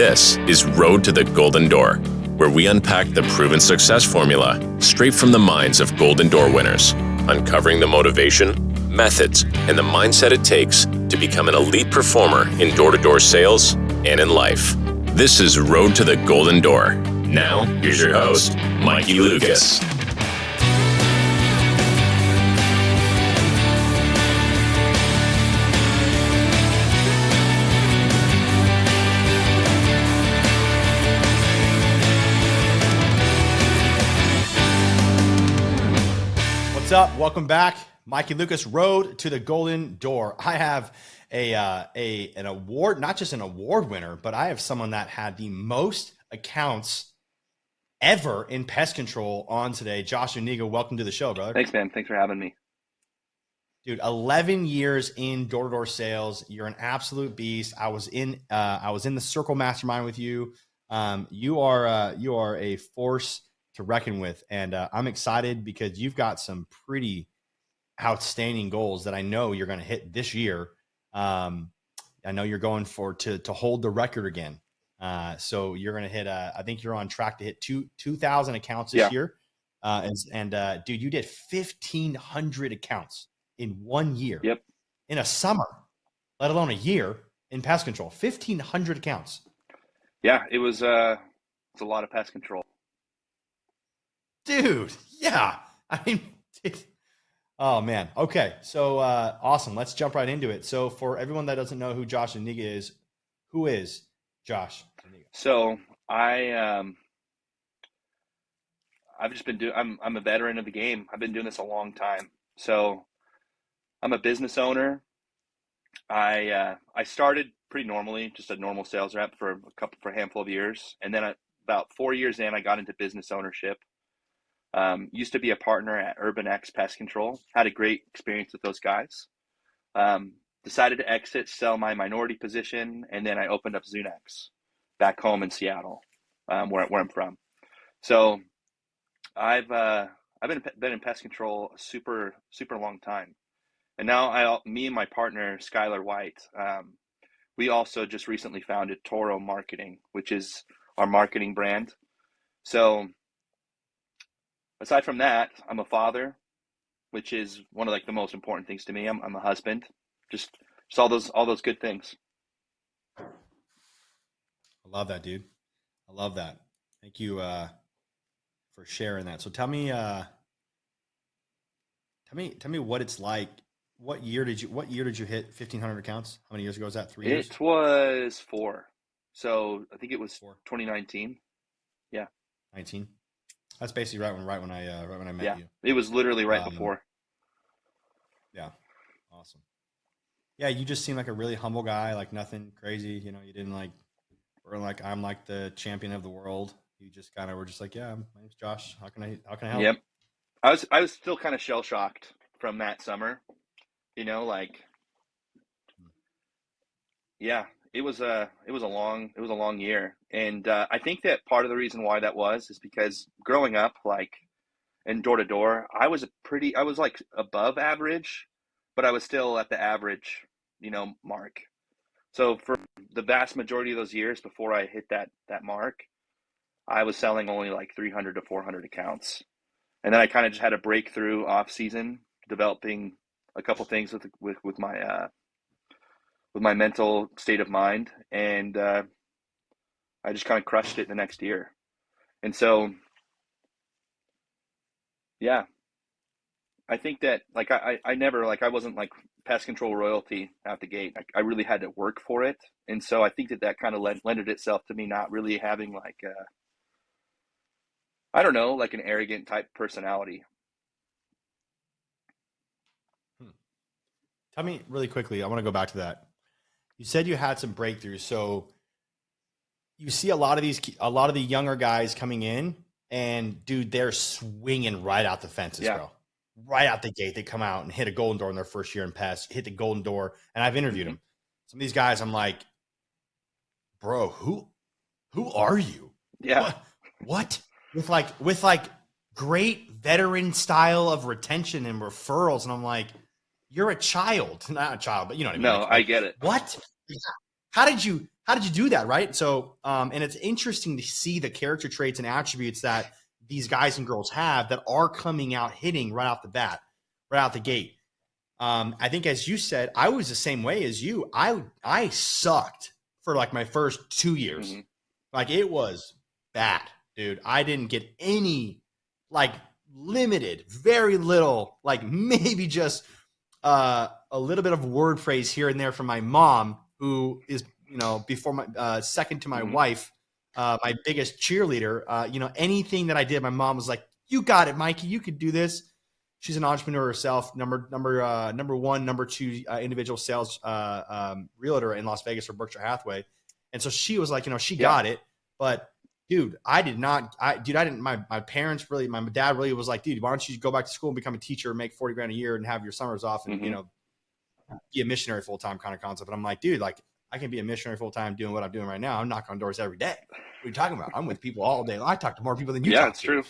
This is Road to the Golden Door, where we unpack the proven success formula straight from the minds of Golden Door winners, uncovering the motivation, methods, and the mindset it takes to become an elite performer in door-to-door sales and in life. This is Road to the Golden Door. Now, here's your host, Mikey Lucas. What's up? Welcome back. Mikey Lucas, Road to the Golden Door. I have an award, not just an award winner, but I have someone that had the most accounts ever in pest control on today. Josh Zuniga, welcome to the show, brother. Thanks, man. Thanks for having me. Dude, 11 years in door-to-door sales. You're an absolute beast. I was in the Circle Mastermind with you. You are a force to reckon with, and I'm excited because you've got some pretty outstanding goals that I know you're going to hit this year. I know you're going to hold the record again. So you're going to hit I think you're on track to hit 2,000 accounts this year. Dude, you did 1,500 accounts in 1 year. Yep. In a summer, let alone a year in pest control. 1,500 accounts. Yeah, it's a lot of pest control. Dude, yeah. I mean, oh, man. Okay, so awesome. Let's jump right into it. So for everyone that doesn't know who Josh Zuniga is, who is Josh Zuniga? So I've just been I'm a veteran of the game. I've been doing this a long time. So I'm a business owner. I started pretty normally, just a normal sales rep for a handful of years. And then about 4 years in, I got into business ownership. Used to be a partner at Urban X Pest Control. Had a great experience with those guys. Decided to exit, sell my minority position, and then I opened up Zunex back home in Seattle, where I'm from. So I've been in pest control a super long time, and now me and my partner Skylar White, we also just recently founded Toro Marketing, which is our marketing brand. So aside from that, I'm a father, which is one of the most important things to me. I'm a husband, just all those good things. I love that, dude. I love that. Thank you for sharing that. So tell me what it's like. What year did you hit 1,500 accounts? How many years ago was that? 3 years? It was 4. So I think it was 2019. Yeah. 19. That's basically right when I met you. It was literally right before. Yeah. Awesome. Yeah, you just seem like a really humble guy, like nothing crazy. You know, you didn't I'm like the champion of the world. You just kind of were just like, yeah, my name's Josh. How can I help? Yep. I was still kind of shell shocked from that summer. You know, it was a long year. And I think that part of the reason why that is because growing up, in door to door, I was above average, but I was still at the average, mark. So for the vast majority of those years before I hit that mark, I was selling only 300 to 400 accounts. And then I kind of just had a breakthrough off season, developing a couple things with my mental state of mind. And I just kind of crushed it the next year. And so, yeah, I think that I never, I wasn't pest control royalty out the gate. I really had to work for it. And so I think that kind of lended itself to me not really having an arrogant type personality. Tell me really quickly, I want to go back to that. You said you had some breakthroughs. So you see a lot of the younger guys coming in, and dude, they're swinging right out the fences, bro. Right out the gate, they come out and hit a golden door in their first year in pest, hit the golden door. And I've interviewed them. Some of these guys, I'm like, bro, who are you? Yeah. What? With great veteran style of retention and referrals. And I'm like, you're a child, not a child, but you know what I mean? No, I get it. What? how did you do that, right? So, and it's interesting to see the character traits and attributes that these guys and girls have that are coming out hitting right off the bat, right out the gate. I think, as you said, I was the same way as you. I sucked for like my first 2 years. Mm-hmm. Like, it was bad, dude. I didn't get any, like, limited, very little, like maybe just a little bit of word praise here and there from my mom, who is, before my second to my Mm-hmm. wife, my biggest cheerleader. Anything that I did, my mom was like, "You got it, Mikey. You could do this." She's an entrepreneur herself, number one, number two individual sales realtor in Las Vegas for Berkshire Hathaway, and so she was like, she got it, but dude, I did not. I didn't. My parents really, my dad really was like, dude, why don't you go back to school and become a teacher, make 40 grand a year, and have your summers off, and Mm-hmm. Be a missionary full time kind of concept. And I'm like, dude, like, I can be a missionary full time doing what I'm doing right now. I'm knocking on doors every day. What are you talking about? I'm with people all day. I talk to more people than you Yeah, talk it's to. true.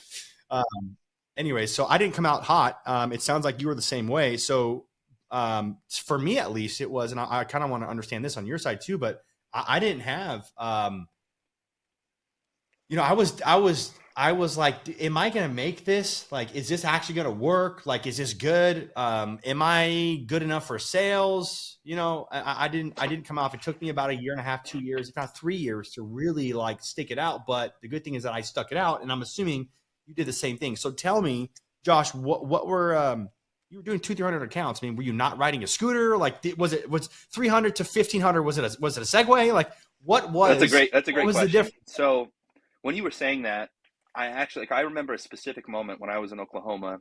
Anyway, so I didn't come out hot. It sounds like you were the same way. So for me, at least, it was, and I kind of want to understand this on your side too, but I didn't have, I was like, am I going to make this? Like, is this actually going to work? Like, is this good? Am I good enough for sales? I didn't come off. It took me about 1.5 2 years, if not 3 years, to really like stick it out. But the good thing is that I stuck it out, and I'm assuming you did the same thing. So tell me, Josh, what were, you were doing 200-300 accounts. I mean, were you not riding a scooter? Like, was 300 to 1,500? Was it a Segway? Like, what was? That's a great what was question. the difference? So when you were saying that, I remember a specific moment when I was in Oklahoma.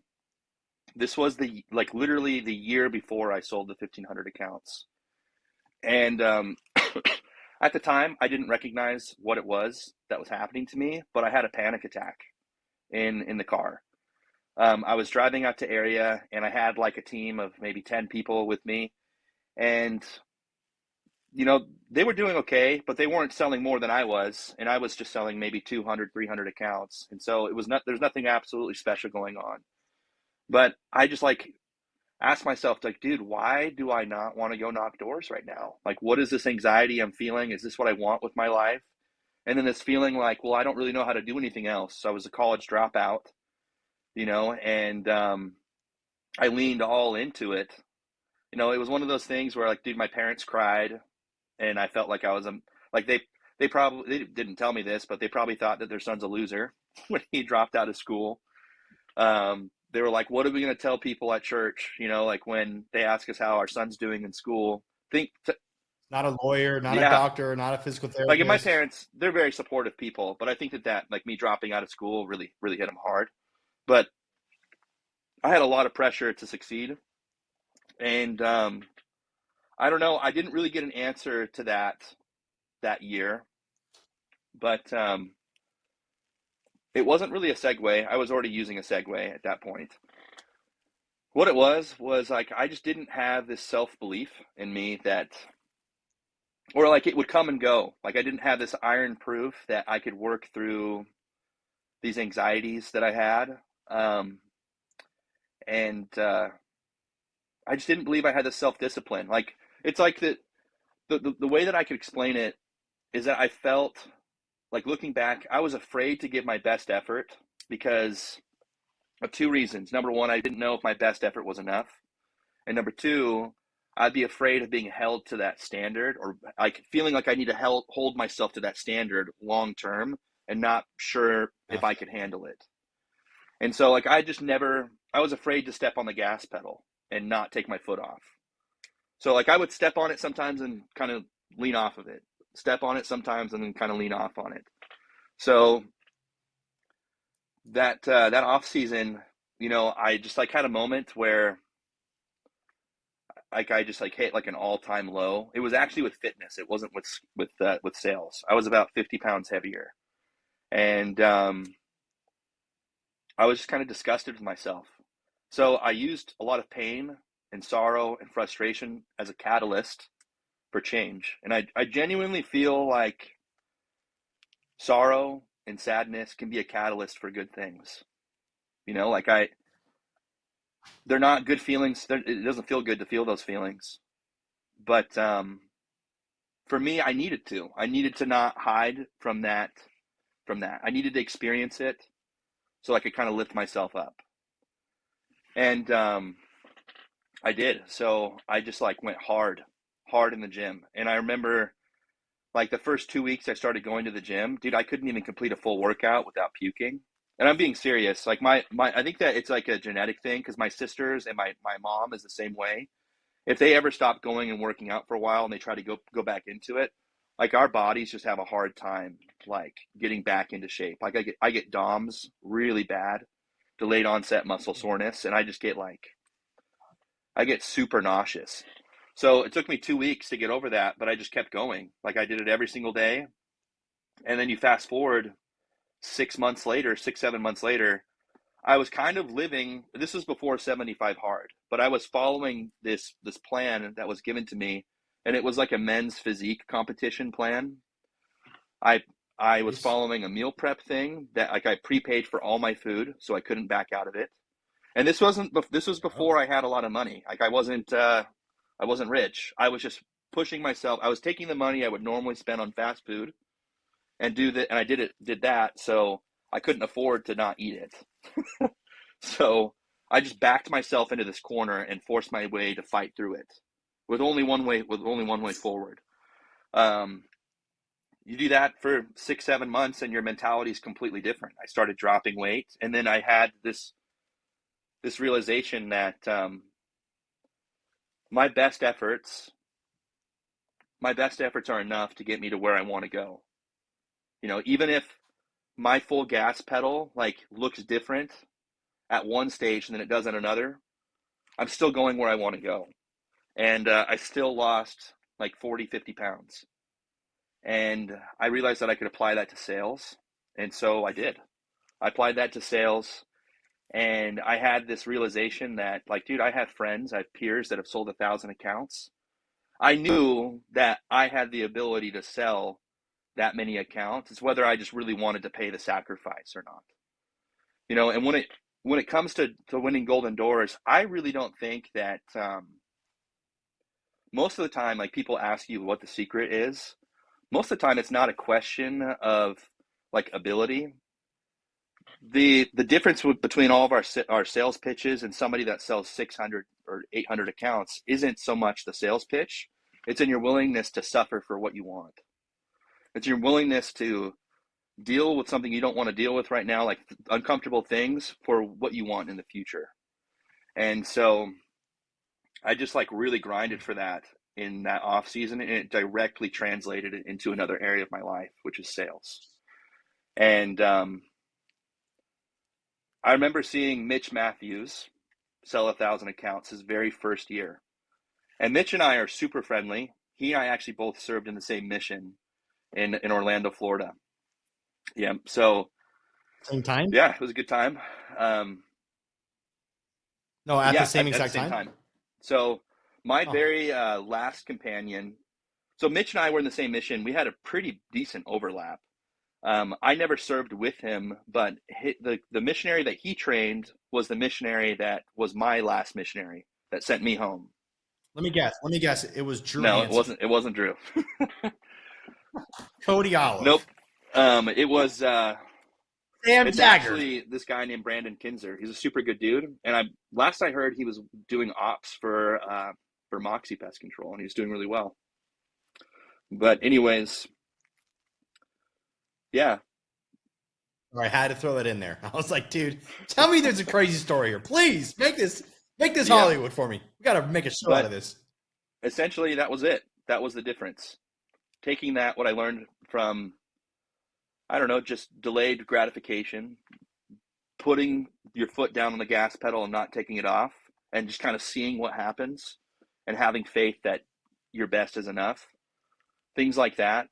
This was literally the year before I sold the 1,500 accounts. And at the time, I didn't recognize what it was that was happening to me, but I had a panic attack in the car. I was driving out to area, and I had like a team of maybe 10 people with me. And they were doing okay, but they weren't selling more than I was, and I was just selling maybe 200, 300 accounts. And so there's nothing absolutely special going on. But I just like asked myself, like, dude, why do I not want to go knock doors right now? Like, what is this anxiety I'm feeling? Is this what I want with my life? And then this feeling like, well, I don't really know how to do anything else. So I was a college dropout, and I leaned all into it. It was one of those things where, like, dude, my parents cried, and I felt like I was like they probably, they didn't tell me this, but they probably thought that their son's a loser when he dropped out of school. They were like, what are we going to tell people at church? Like when they ask us how our son's doing in school, Not a lawyer, not a yeah, doctor, not a physical therapist. like, and my parents, they're very supportive people, but I think that like me dropping out of school really, really hit them hard. But I had a lot of pressure to succeed. And I don't know, I didn't really get an answer to that year, but it wasn't really a segue. I was already using a segue at that point. What it was like, I just didn't have this self-belief in me that, or like, it would come and go. Like, I didn't have this iron proof that I could work through these anxieties that I had. And I just didn't believe I had the self-discipline. Like, it's like the way that I could explain it is that I felt like, looking back, I was afraid to give my best effort because of two reasons. Number one, I didn't know if my best effort was enough. And number two, I'd be afraid of being held to that standard, or like feeling like I need to hold myself to that standard long term and not sure if I could handle it. And so, like, I was afraid to step on the gas pedal and not take my foot off. So, like, I would step on it sometimes and kind of lean off of it, step on it sometimes and then kind of lean off on it. So that off season, I just like had a moment where like I just like hit like an all-time low. It was actually with fitness. It wasn't with sales. I was about 50 pounds heavier, and I was just kind of disgusted with myself. So I used a lot of pain and sorrow and frustration as a catalyst for change. And I genuinely feel like sorrow and sadness can be a catalyst for good things. Like, they're not good feelings. It doesn't feel good to feel those feelings. But for me, I needed to not hide from that. I needed to experience it so I could kind of lift myself up. And I did. So I just like went hard in the gym. And I remember like the first 2 weeks I started going to the gym, dude, I couldn't even complete a full workout without puking. And I'm being serious. Like my I think that it's like a genetic thing because my sisters and my mom is the same way. If they ever stop going and working out for a while and they try to go back into it, like our bodies just have a hard time like getting back into shape. Like I get DOMS really bad, delayed onset muscle soreness, and I get super nauseous. So it took me 2 weeks to get over that, but I just kept going. Like I did it every single day. And then you fast forward 6 months later, 7 months later, I was kind of living, this was before 75 hard, but I was following this plan that was given to me, and it was like a men's physique competition plan. I was following a meal prep thing that like I prepaid for all my food so I couldn't back out of it. And this was before I had a lot of money. Like I wasn't rich. I was just pushing myself. I was taking the money I would normally spend on fast food and I did that so I couldn't afford to not eat it. So I just backed myself into this corner and forced my way to fight through it with only one way forward. You do that for 6-7 months and your mentality is completely different. I started dropping weight, and then I had this realization that my best efforts are enough to get me to where I want to go. Even if my full gas pedal like looks different at one stage than it does at another, I'm still going where I want to go. And I still lost like 40-50 pounds. And I realized that I could apply that to sales. And so I did. I applied that to sales. And I had this realization that, like, dude, I have friends, I have peers that have sold 1,000 accounts. I knew that I had the ability to sell that many accounts. It's whether I just really wanted to pay the sacrifice or not. And when it comes to winning golden doors, I really don't think that most of the time, like people ask you what the secret is. Most of the time, it's not a question of like ability. The difference between all of our sales pitches and somebody that sells 600 or 800 accounts isn't so much the sales pitch. It's in your willingness to suffer for what you want. It's your willingness to deal with something you don't want to deal with right now, like uncomfortable things for what you want in the future. And so I just like really grinded for that in that off season, and it directly translated it into another area of my life, which is sales. And I remember seeing Mitch Matthews sell 1,000 accounts his very first year. And Mitch and I are super friendly. He and I actually both served in the same mission in Orlando, Florida. Yeah. So Same time? yeah, it was a good time. No, at the same exact same time. So my very last companion. So Mitch and I were in the same mission. We had a pretty decent overlap. I never served with him, but the missionary that he trained was the missionary that was my last missionary that sent me home. Let me guess. It was Drew No, Hansen. it wasn't Drew. Cody Olive. Nope. It was Sam it's Taggart. actually this guy named Brandon Kinzer. He's a super good dude. And last I heard he was doing ops for Moxie Pest Control, and he was doing really well. But anyways, yeah. I had to throw that in there. I was like, dude, tell me there's a crazy story here. Please make this Hollywood for me. We got to make a show out of this. Essentially, that was it. That was the difference. Taking what I learned from, I don't know, just delayed gratification, putting your foot down on the gas pedal and not taking it off, and just kind of seeing what happens and having faith that your best is enough. Things like that.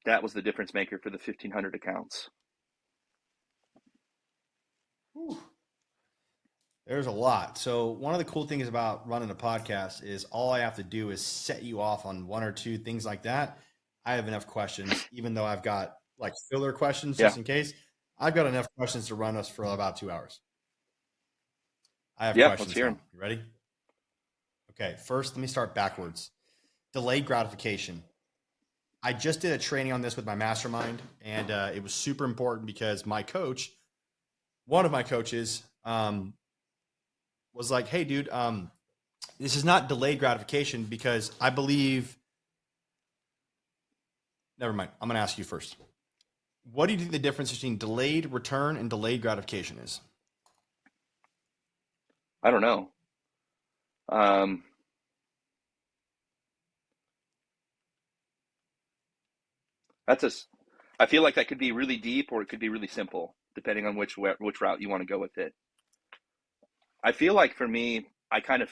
That was the difference maker for the 1,500 accounts. Whew. There's a lot. So one of the cool things about running a podcast is all I have to do is set you off on one or two things like that. I have enough questions, even though I've got like filler questions just in case. I've got enough questions to run us for about 2 hours. I have questions. Let's hear them. You ready? Okay. First, let me start backwards. Delayed gratification. I just did a training on this with my mastermind, and it was super important because my coach, one of my coaches, was like, "Hey, dude, this is not delayed gratification because I believe." Never mind. I'm going to ask you first. What do you think the difference between delayed return and delayed gratification is? I don't know. That's a. I feel like that could be really deep or it could be really simple, depending on which route you want to go with it. I feel like for me, I kind of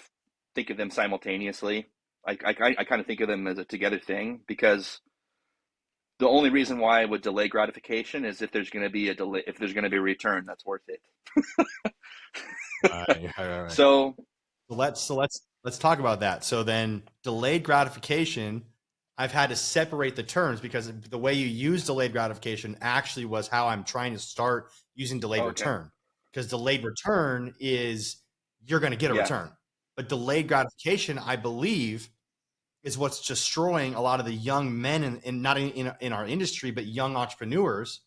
think of them simultaneously. I kind of think of them as a together thing because the only reason why I would delay gratification is if there's going to be a delay, if there's going to be a return that's worth it. Right. So Let's talk about that. So then, delayed gratification, I've had to separate the terms because the way you use delayed gratification actually was how I'm trying to start using delayed return. Because delayed return is you're going to get a return, but delayed gratification, I believe, is what's destroying a lot of the young men and not in our industry, but young entrepreneurs,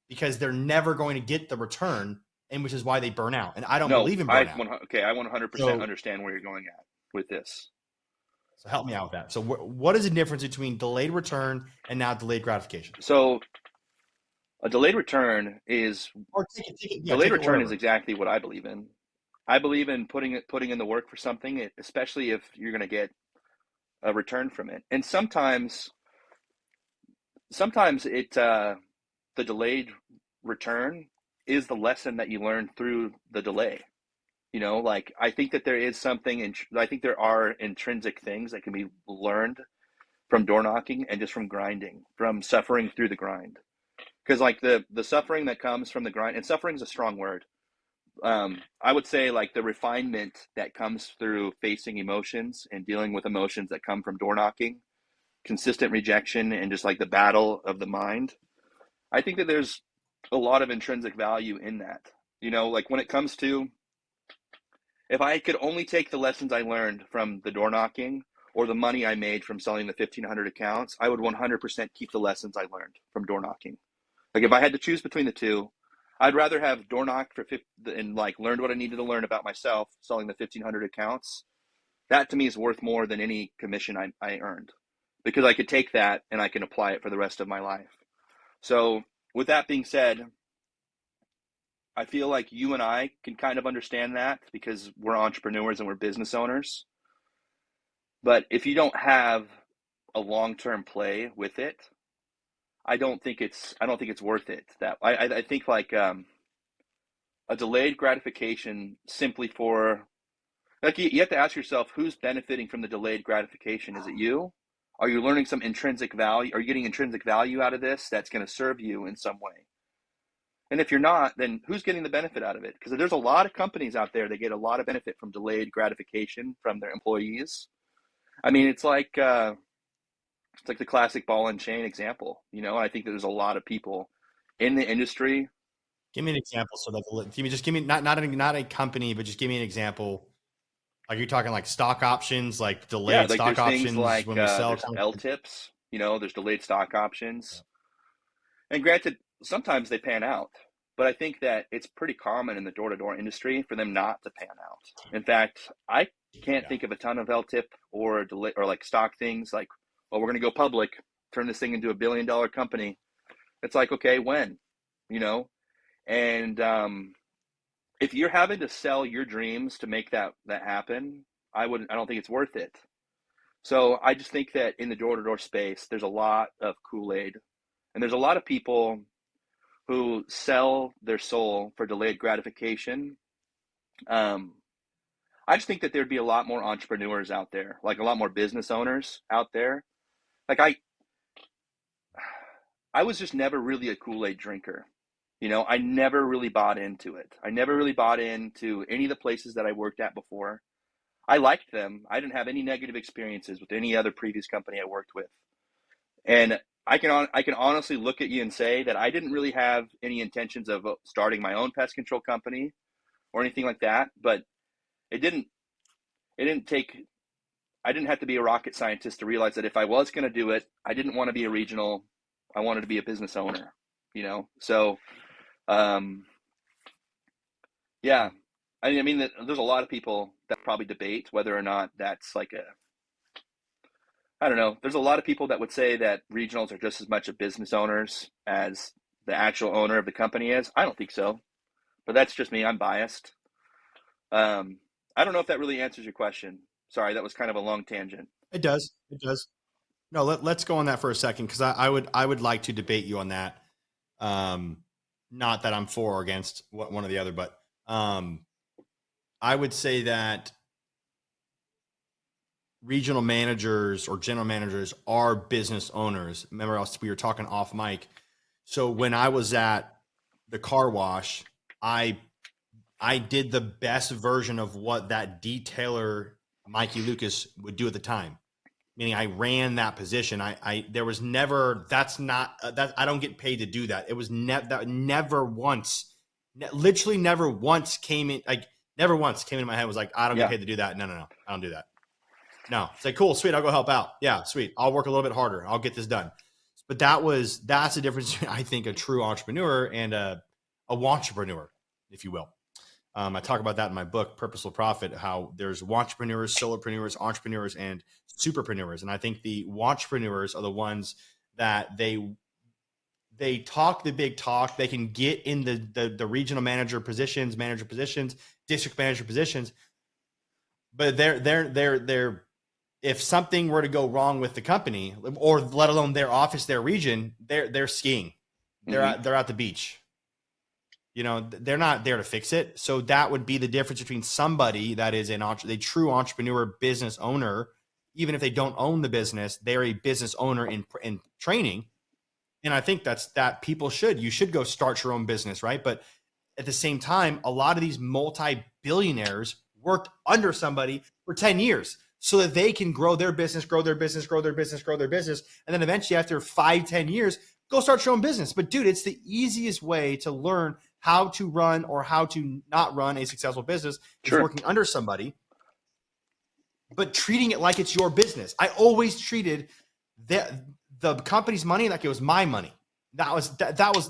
because they're never going to get the return, and which is why they burn out. And I don't believe in burnout. I 100% understand where you're going at with this. So help me out with that. So what is the difference between delayed return and now delayed gratification? So a delayed return is is exactly what I believe in. I believe in putting in the work for something, especially if you're going to get a return from it. And sometimes it the delayed return is the lesson that you learn through the delay. You know, like I think that there is something, I think there are intrinsic things that can be learned from door knocking and just from grinding, from suffering through the grind. Because like the suffering that comes from the grind, and suffering is a strong word. I would say like the refinement that comes through facing emotions and dealing with emotions that come from door knocking, consistent rejection, and just like the battle of the mind. I think that there's a lot of intrinsic value in that. You know, like when it comes to, if I could only take the lessons I learned from the door knocking or the money I made from selling the 1,500 accounts, I would 100% keep the lessons I learned from door knocking. Like if I had to choose between the two, I'd rather have door knocked and like learned what I needed to learn about myself selling the 1,500 accounts. That to me is worth more than any commission I earned, because I could take that and I can apply it for the rest of my life. So with that being said, I feel like you and I can kind of understand that because we're entrepreneurs and we're business owners. But if you don't have a long-term play with it, I don't think it's worth it. That I think like a delayed gratification simply for, like, you have to ask yourself, who's benefiting from the delayed gratification? Is it you? Are you learning some intrinsic value? Are you getting intrinsic value out of this that's going to serve you in some way? And if you're not, then who's getting the benefit out of it? Because there's a lot of companies out there that get a lot of benefit from delayed gratification from their employees. I mean, it's like the classic ball and chain example. You know, I think that there's a lot of people in the industry. Give me an example. So that give me not a company, but just give me an example. Are you talking like stock options, like delayed stock options like, when we sell LTIPs? You know, there's delayed stock options. Yeah. And granted, sometimes they pan out, but I think that it's pretty common in the door-to-door industry for them not to pan out. In fact, I can't think of a ton of LTIP or delay or like stock things like, well, we're going to go public, turn this thing into a $1 billion company. It's like, okay, when? You know? And if you're having to sell your dreams to make that happen, I don't think it's worth it. So I just think that in the door-to-door space, there's a lot of Kool-Aid, and there's a lot of people who sell their soul for delayed gratification. I just think that there'd be a lot more entrepreneurs out there, like a lot more business owners out there. Like I was just never really a Kool-Aid drinker. You know, I never really bought into it. I never really bought into any of the places that I worked at before. I liked them. I didn't have any negative experiences with any other previous company I worked with. And I can honestly look at you and say that I didn't really have any intentions of starting my own pest control company or anything like that. But it didn't take I didn't have to be a rocket scientist to realize that if I was going to do it, I didn't want to be a regional. I wanted to be a business owner, you know? So, yeah, I mean, there's a lot of people that probably debate whether or not that's like I don't know. There's a lot of people that would say that regionals are just as much of business owners as the actual owner of the company is. I don't think so, but that's just me. I'm biased. I don't know if that really answers your question. Sorry, that was kind of a long tangent. It does. It does. No, let's go on that for a second, because I would like to debate you on that. Not that I'm for or against one or the other, but I would say that regional managers or general managers are business owners. Remember, we were talking off mic. So when I was at the car wash, I did the best version of what that detailer Mikey Lucas would do at the time. Meaning I ran that position. There was never, that's not, that I don't get paid to do that. It was never once, literally never once came in, like never once came in my head was like, I don't get paid to do that. No, I don't do that. No, it's like, cool, sweet. I'll go help out. Yeah, sweet. I'll work a little bit harder. I'll get this done. But that's the difference between, I think, a true entrepreneur and a wantrepreneur, if you will. I talk about that in my book, Purposeful Profit, how there's wantrepreneurs, solopreneurs, entrepreneurs, and superpreneurs. And I think the wantrepreneurs are the ones that they talk the big talk. They can get in the regional manager positions, district manager positions, but they're if something were to go wrong with the company, or let alone their office, their region, they're skiing. They're at the beach. You know, they're not there to fix it. So that would be the difference between somebody that is a true entrepreneur, business owner. Even if they don't own the business, they're a business owner in training. And I think that people you should go start your own business, right? But at the same time, a lot of these multi-billionaires worked under somebody for 10 years so that they can grow their business. And then eventually after 5-10 years, go start your own business. But dude, it's the easiest way to learn how to run or how to not run a successful business is working under somebody, but treating it like it's your business. I always treated the company's money like it was my money. That was,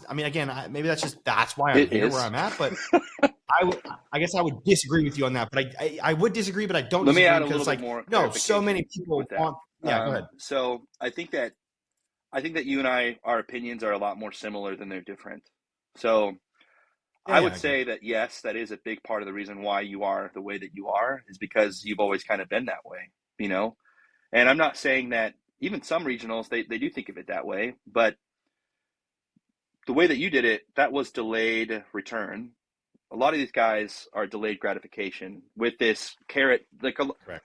I mean, again, maybe that's why I'm here where I'm at, but I guess I would disagree with you on that, but I would disagree, but I don't Let me disagree add a because little bit more. No, so many people want, go ahead. So I think that you and our opinions are a lot more similar than they're different. So I would say that, yes, that is a big part of the reason why you are the way that you are, is because you've always kind of been that way, you know? And I'm not saying that even some regionals, they do think of it that way, but the way that you did it, that was delayed return. A lot of these guys are delayed gratification with this carrot. Like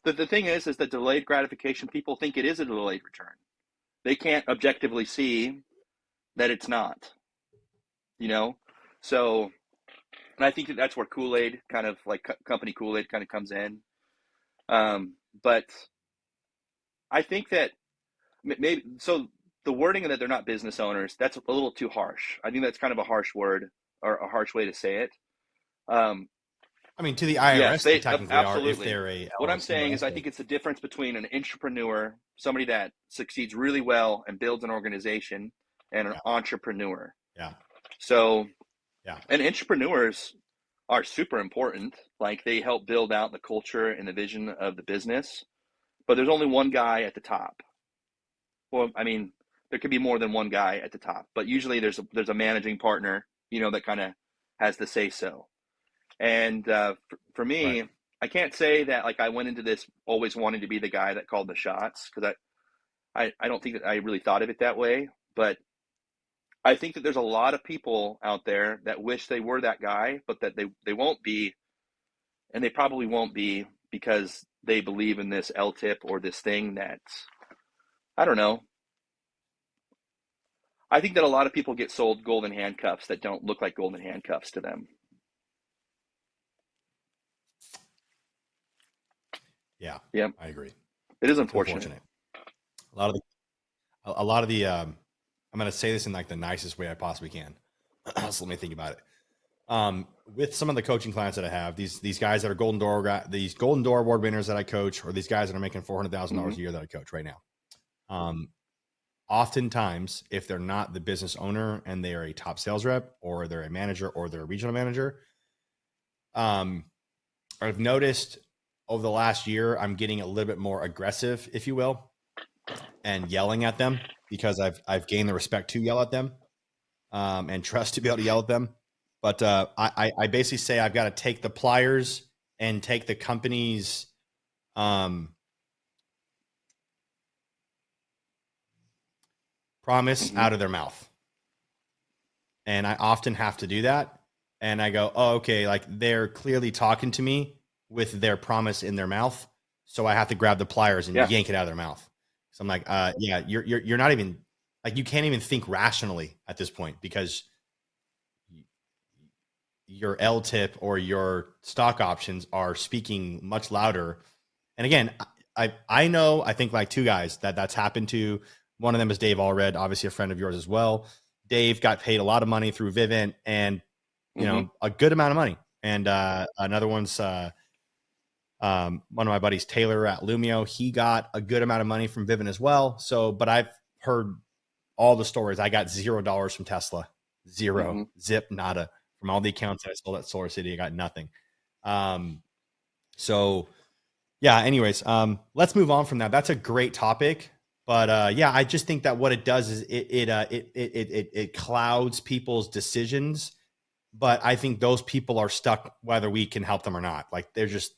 the thing is that delayed gratification, people think it is a delayed return. They can't objectively see that it's not, you know? So, and I think that's where Kool-Aid kind of like company Kool-Aid kind of comes in. But I think that maybe, so the wording that they're not business owners, that's a little too harsh. I think that's kind of a harsh word or a harsh way to say it. I mean, to the IRS, yes, they technically absolutely are if they're a. What I'm saying is, I think it's the difference between an entrepreneur, somebody that succeeds really well and builds an organization, and an entrepreneur. Yeah. So, and entrepreneurs are super important. Like, they help build out the culture and the vision of the business. But there's only one guy at the top. Well, I mean, there could be more than one guy at the top, but usually there's a managing partner, you know, that kind of has the say so. And for me, I can't say that like I went into this always wanting to be the guy that called the shots, because I don't think that I really thought of it that way. But I think that there's a lot of people out there that wish they were that guy, but that they won't be, and they probably won't be because they believe in this LTIP or this thing that, I don't know. I think that a lot of people get sold golden handcuffs that don't look like golden handcuffs to them. Yeah. Yeah. I agree. It is unfortunate. A lot of the I'm going to say this in like the nicest way I possibly can. So let me think about it. with some of the coaching clients that I have, these guys that are these Golden Door Award winners that I coach, or these guys that are making $400,000 a year that I coach right now. Oftentimes, if they're not the business owner and they are a top sales rep, or they're a manager, or they're a regional manager, I've noticed over the last year, I'm getting a little bit more aggressive, if you will, and yelling at them, because I've gained the respect to yell at them, and trust to be able to yell at them. But I basically say I've got to take the pliers and take the company's promise out of their mouth. And I often have to do that. And I go, oh, okay, like they're clearly talking to me with their promise in their mouth. So I have to grab the pliers and yank it out of their mouth. So I'm like, yeah, you're not even, like, you can't even think rationally at this point, because your LTIP or your stock options are speaking much louder. And again, I know, I think like two guys that's happened to. One of them is Dave Allred, obviously a friend of yours as well. Dave got paid a lot of money through Vivint, and you know, a good amount of money. And another one's one of my buddies, Taylor at Lumio. He got a good amount of money from Vivint as well. So, but I've heard all the stories. I got $0 from Tesla, zero, zip, nada. From all the accounts that I sold at Solar City, I got nothing. So yeah, anyways, let's move on from that. That's a great topic. But yeah, I just think that what it does is it clouds people's decisions. But I think those people are stuck whether we can help them or not. Like, they're just,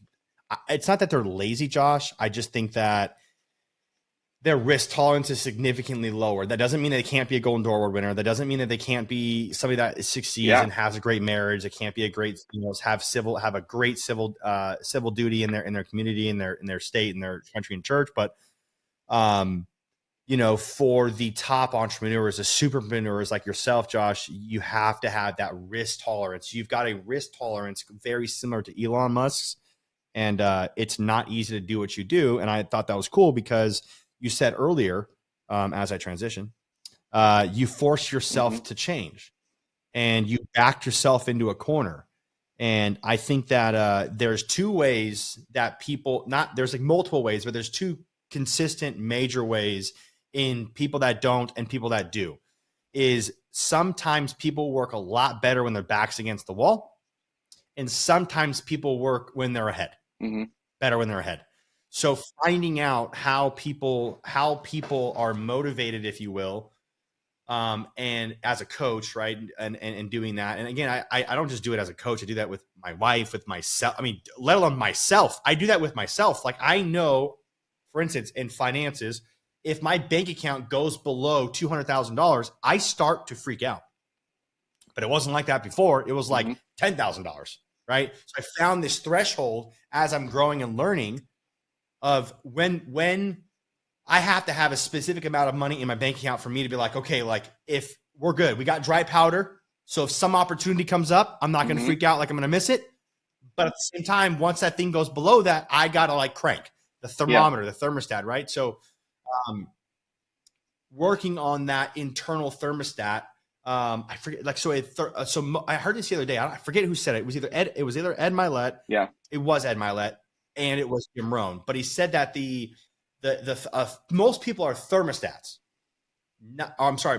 it's not that they're lazy, Josh. I just think that their risk tolerance is significantly lower. That doesn't mean that they can't be a Golden Door Award winner. That doesn't mean that they can't be somebody that succeeds and has a great marriage. They can't be a great, you know, have a great civil duty in their community, in their state, in their country and church. But you know, for the top entrepreneurs, the superpreneurs like yourself, Josh, you have to have that risk tolerance. You've got a risk tolerance very similar to Elon Musk's, and it's not easy to do what you do. And I thought that was cool, because you said earlier, as I transition, you force yourself to change, and you backed yourself into a corner. And I think that there's two ways that people, there's like multiple ways, but there's two consistent major ways in people that don't and people that do. Is sometimes people work a lot better when their back's against the wall, and sometimes people work when they're ahead, better when they're ahead. So finding out how people are motivated, if you will, and as a coach, right, and doing that. And again, I don't just do it as a coach. I do that with my wife, with myself. I mean, let alone myself. I do that with myself. Like, I know, for instance, in finances, if my bank account goes below $200,000, I start to freak out. But it wasn't like that before. It was like $10,000, right? So I found this threshold as I'm growing and learning of when I have to have a specific amount of money in my bank account for me to be like, okay, like, if we're good, we got dry powder. So if some opportunity comes up, I'm not going to freak out like I'm going to miss it. But at the same time, once that thing goes below that, I got to like crank the thermometer, the thermostat, right? So working on that internal thermostat. I forget, like, so I heard this the other day. I forget who said it. It was either Ed Milet. Yeah, it was Ed Milet, and it was Jim Rohn. But he said that the most people are thermostats.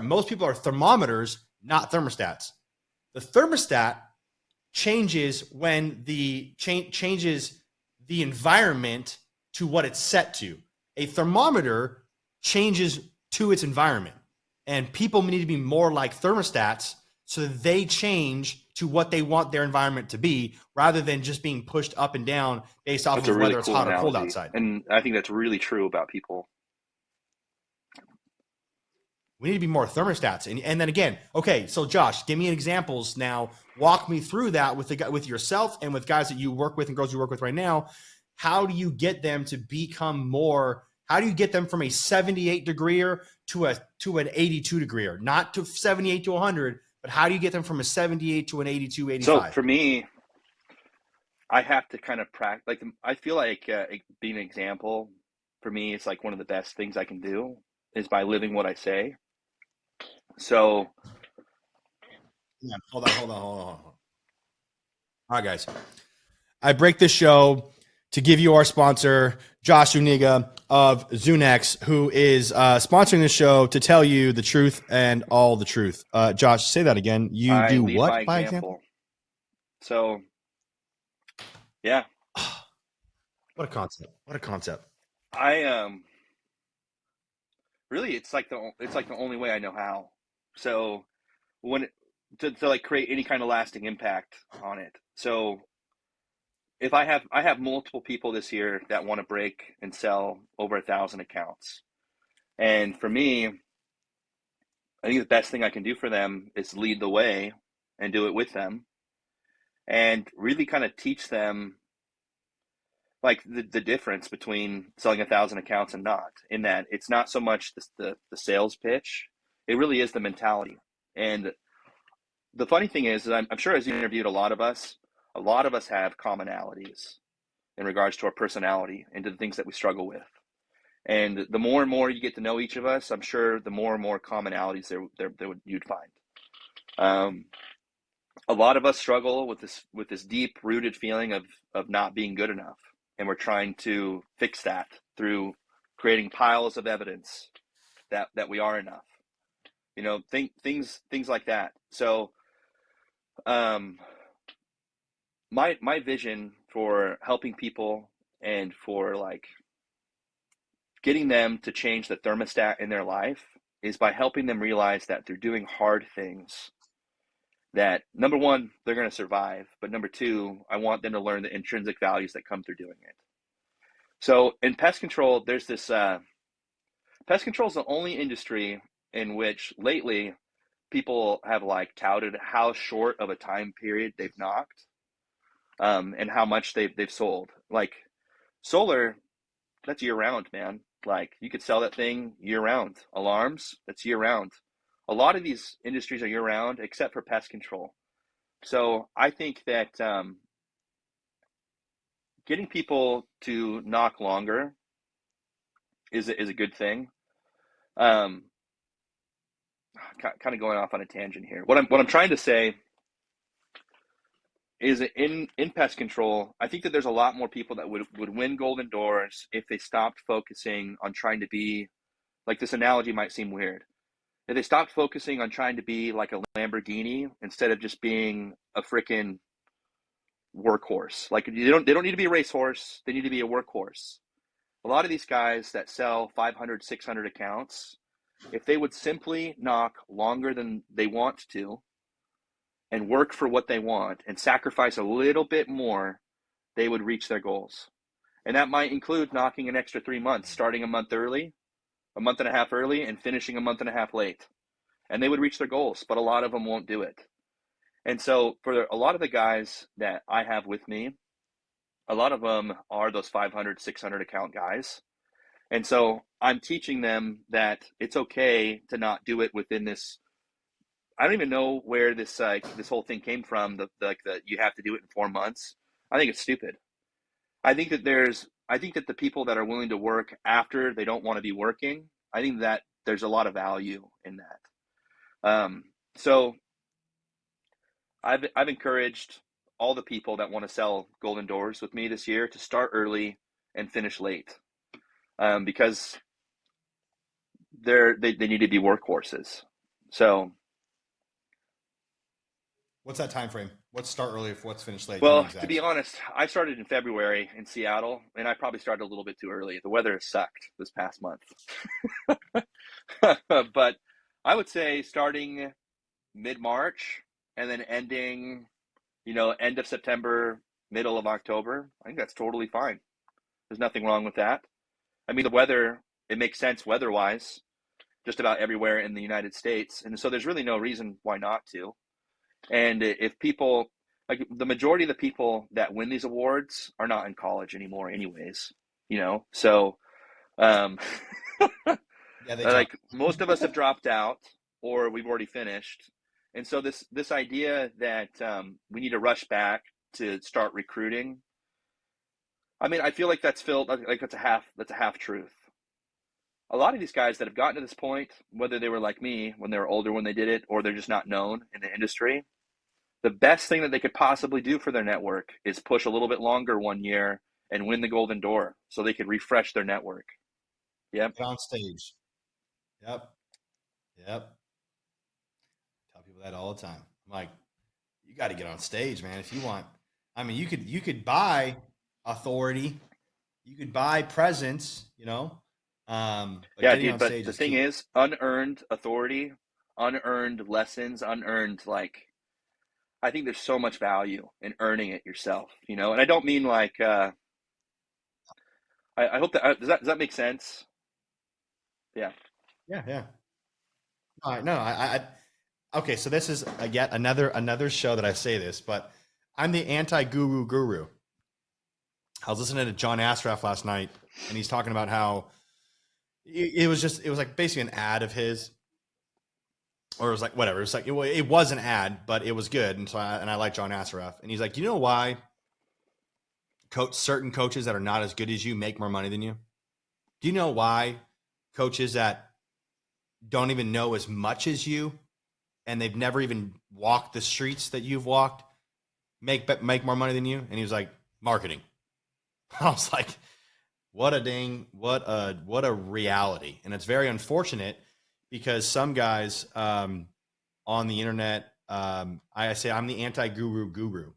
Most people are thermometers, not thermostats. The thermostat changes when changes the environment to what it's set to. A thermometer changes to its environment, and people need to be more like thermostats, so that they change to what they want their environment to be, rather than just being pushed up and down based off of whether it's hot or cold outside. And I think that's really true about people. We need to be more thermostats. And then again, okay, so Josh, give me examples now. Walk me through that with yourself and with guys that you work with and girls you work with right now. How do you get them to become more? How do you get them from a 78 degreer to an 82 degreer? Not to 78 to 100, but how do you get them from a 78 to an 82, 85? So for me, I have to kind of practice. Like, I feel like being an example for me, it's like one of the best things I can do is by living what I say. So yeah, hold on. All right, guys. I break this show to give you our sponsor, Josh Zuniga of Zunex, who is sponsoring this show to tell you the truth and all the truth. Josh, say that again. You I do lead what by example. So, yeah. What a concept. What a concept. I really it's like the only way I know how. So when to like create any kind of lasting impact on it. So if I have multiple people this year that want to break and sell over 1,000 accounts. And for me, I think the best thing I can do for them is lead the way and do it with them and really kind of teach them like the difference between selling 1,000 accounts and not, in that it's not so much the sales pitch, it really is the mentality. And the funny thing is that I'm sure as you interviewed a lot of us have commonalities in regards to our personality and to the things that we struggle with. And the more and more you get to know each of us, I'm sure the more and more commonalities there you'd find. A lot of us struggle with this deep rooted feeling of not being good enough, and we're trying to fix that through creating piles of evidence that we are enough. You know, things like that. So, my vision for helping people and for like getting them to change the thermostat in their life is by helping them realize that they're doing hard things, that number one, they're going to survive, but number two, I want them to learn the intrinsic values that come through doing it. So in pest control, there's this, pest control is the only industry in which lately people have like touted how short of a time period they've knocked, and how much they've sold. Like solar, that's year round, man. Like you could sell that thing year round. Alarms, that's year round. A lot of these industries are year round except for pest control. So I think that getting people to knock longer is a good thing. Kind of going off on a tangent here. What I'm trying to say is in pest control, I think that there's a lot more people that would win golden doors if they stopped focusing on trying to be, like, this analogy might seem weird, if they stopped focusing on trying to be like a Lamborghini instead of just being a freaking workhorse. Like they don't need to be a racehorse, they need to be a workhorse. A lot of these guys that sell 500, 600 accounts, if they would simply knock longer than they want to and work for what they want and sacrifice a little bit more, they would reach their goals. And that might include knocking an extra 3 months, starting a month early, a month and a half early, and finishing a month and a half late. And they would reach their goals, but a lot of them won't do it. And so for a lot of the guys that I have with me, a lot of them are those 500, 600 account guys. And so I'm teaching them that it's okay to not do it within this. I don't even know where this whole thing came from. The you have to do it in 4 months. I think it's stupid. I think that the people that are willing to work after they don't want to be working, I think that there's a lot of value in that. So I've encouraged all the people that want to sell golden doors with me this year to start early and finish late, because they need to be workhorses. So, What's that time frame? What's start early? What's finish late? well, to be honest, I started in February in Seattle, and I probably started a little bit too early. The weather has sucked this past month. But I would say starting mid-March and then ending, end of September, middle of October, I think that's totally fine. There's nothing wrong with that. I mean, the weather, it makes sense weather-wise, just about everywhere in the United States. And so there's really no reason why not to. And if people, like the majority of the people that win these awards are not in college anymore anyways, so yeah, like most of us have dropped out or we've already finished. And so this idea that we need to rush back to start recruiting, I mean, I feel like that's a half truth. A lot of these guys that have gotten to this point, whether they were like me when they were older when they did it, or they're just not known in the industry, the best thing that they could possibly do for their network is push a little bit longer 1 year and win the golden door so they could refresh their network. Yep. Get on stage. Yep. Yep. Tell people that all the time. I'm like, you got to get on stage, man. If you want, I mean, you could buy authority, you could buy presence, but Yeah, getting dude. on But stage the is thing key. is, unearned authority, unearned lessons, unearned, like, I think there's so much value in earning it yourself, And I don't mean like, I hope that, does that make sense? Yeah. Yeah, yeah. All right, no, okay. So this is yet another show that I say this, but I'm the anti-guru. I was listening to John Ashraf last night, and he's talking about how it was like basically an ad of his, or it was like whatever. It was like it was an ad, but it was good, and so I like John Ashraf, and he's like, do you know why certain coaches that are not as good as you make more money than you? Do you know why coaches that don't even know as much as you and they've never even walked the streets that you've walked make more money than you? And he was like, marketing. I was like, what a reality. And it's very unfortunate because some guys on the internet, I say I'm the anti-guru.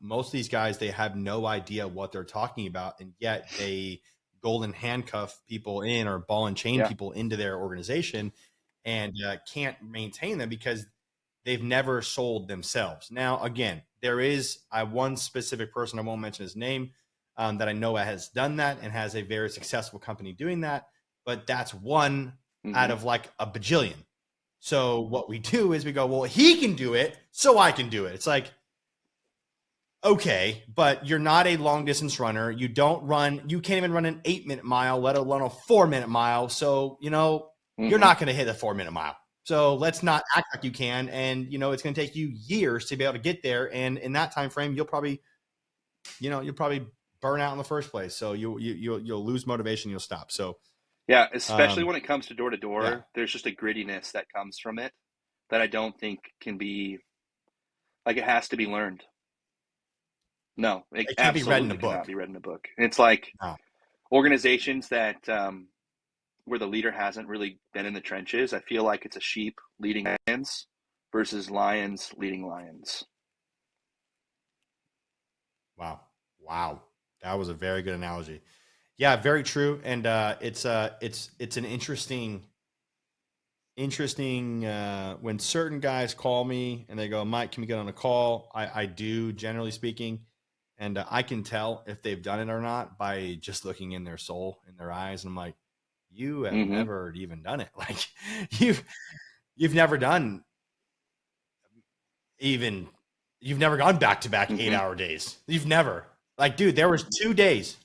Most of these guys, they have no idea what they're talking about, and yet they golden handcuff people in or ball and chain people into their organization and can't maintain them because they've never sold themselves. Now, again, there is one specific person, I won't mention his name, that I know has done that and has a very successful company doing that, but that's one out of like a bajillion. So what we do is we go, well, he can do it, so I can do it. It's like, okay, but you're not a long distance runner. You can't even run an 8-minute mile, let alone a 4-minute mile. So, you're not going to hit a 4-minute mile. So let's not act like you can. And, it's going to take you years to be able to get there. And in that time frame, you'll probably burn out in the first place. So you'll lose motivation. You'll stop. So yeah, especially when it comes to door to door, yeah. there's just a grittiness that comes from it that I don't think can be, like, it has to be learned. No, it can't be read in a absolutely cannot book. be read in a book. And it's like No. organizations that where the leader hasn't really been in the trenches, I feel like it's a sheep leading lions versus lions leading lions. Wow. That was a very good analogy. Yeah, very true. And it's an interesting when certain guys call me and they go, Mike, can we get on a call? I do, generally speaking. And I can tell if they've done it or not by just looking in their soul, in their eyes. And I'm like, you have never even done it. Like you've never done you've never gone back to back 8-hour days. You've never, like, dude, there was 2 days,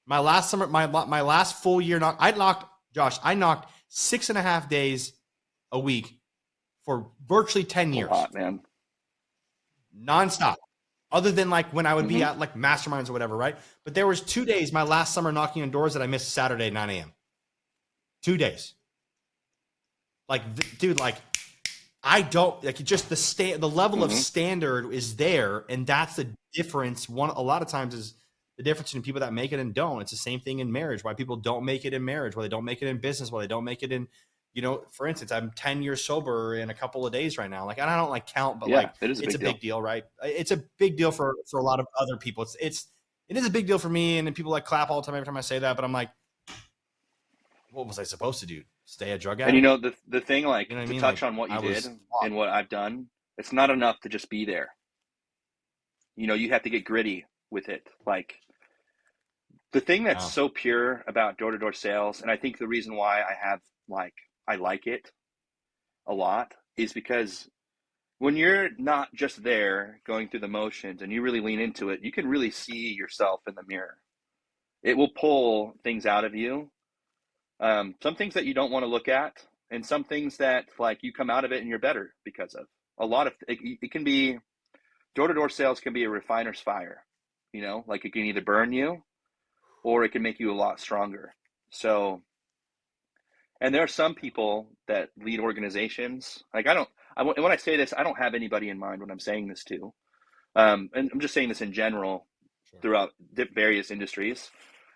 my last summer, my last full year. I knocked 6.5 days a week for virtually 10 years. A lot, man. Nonstop. Other than like when I would be at like masterminds or whatever, right? But there was 2 days my last summer knocking on doors that I missed Saturday 9 a.m. 2 days. Like, dude, like I don't like just the level of standard is there, and that's the difference. A lot of times is the difference between people that make it and don't. It's the same thing in marriage. Why people don't make it in marriage, why they don't make it in business, why they don't make it in, for instance, I'm 10 years sober in a couple of days right now. Like, and I don't like count, but like it's a big deal, right? It's a big deal for a lot of other people. It is a big deal for me, and then people like clap all the time every time I say that. But I'm like, what was I supposed to do? Stay a drug addict? And the thing, like, to touch on what you did and what I've done, it's not enough to just be there. You have to get gritty with it. Like, the thing that's so pure about door-to-door sales, and I think the reason why I like it a lot, is because when you're not just there going through the motions and you really lean into it, you can really see yourself in the mirror. It will pull things out of you. Some things that you don't want to look at, and some things that, like, you come out of it and you're better because of. A lot of it can be, door-to-door sales can be a refiner's fire. Like, it can either burn you or it can make you a lot stronger. So, and there are some people that lead organizations. Like, I And when I say this, I don't have anybody in mind when I'm saying this to. And I'm just saying this in general Sure. throughout various industries.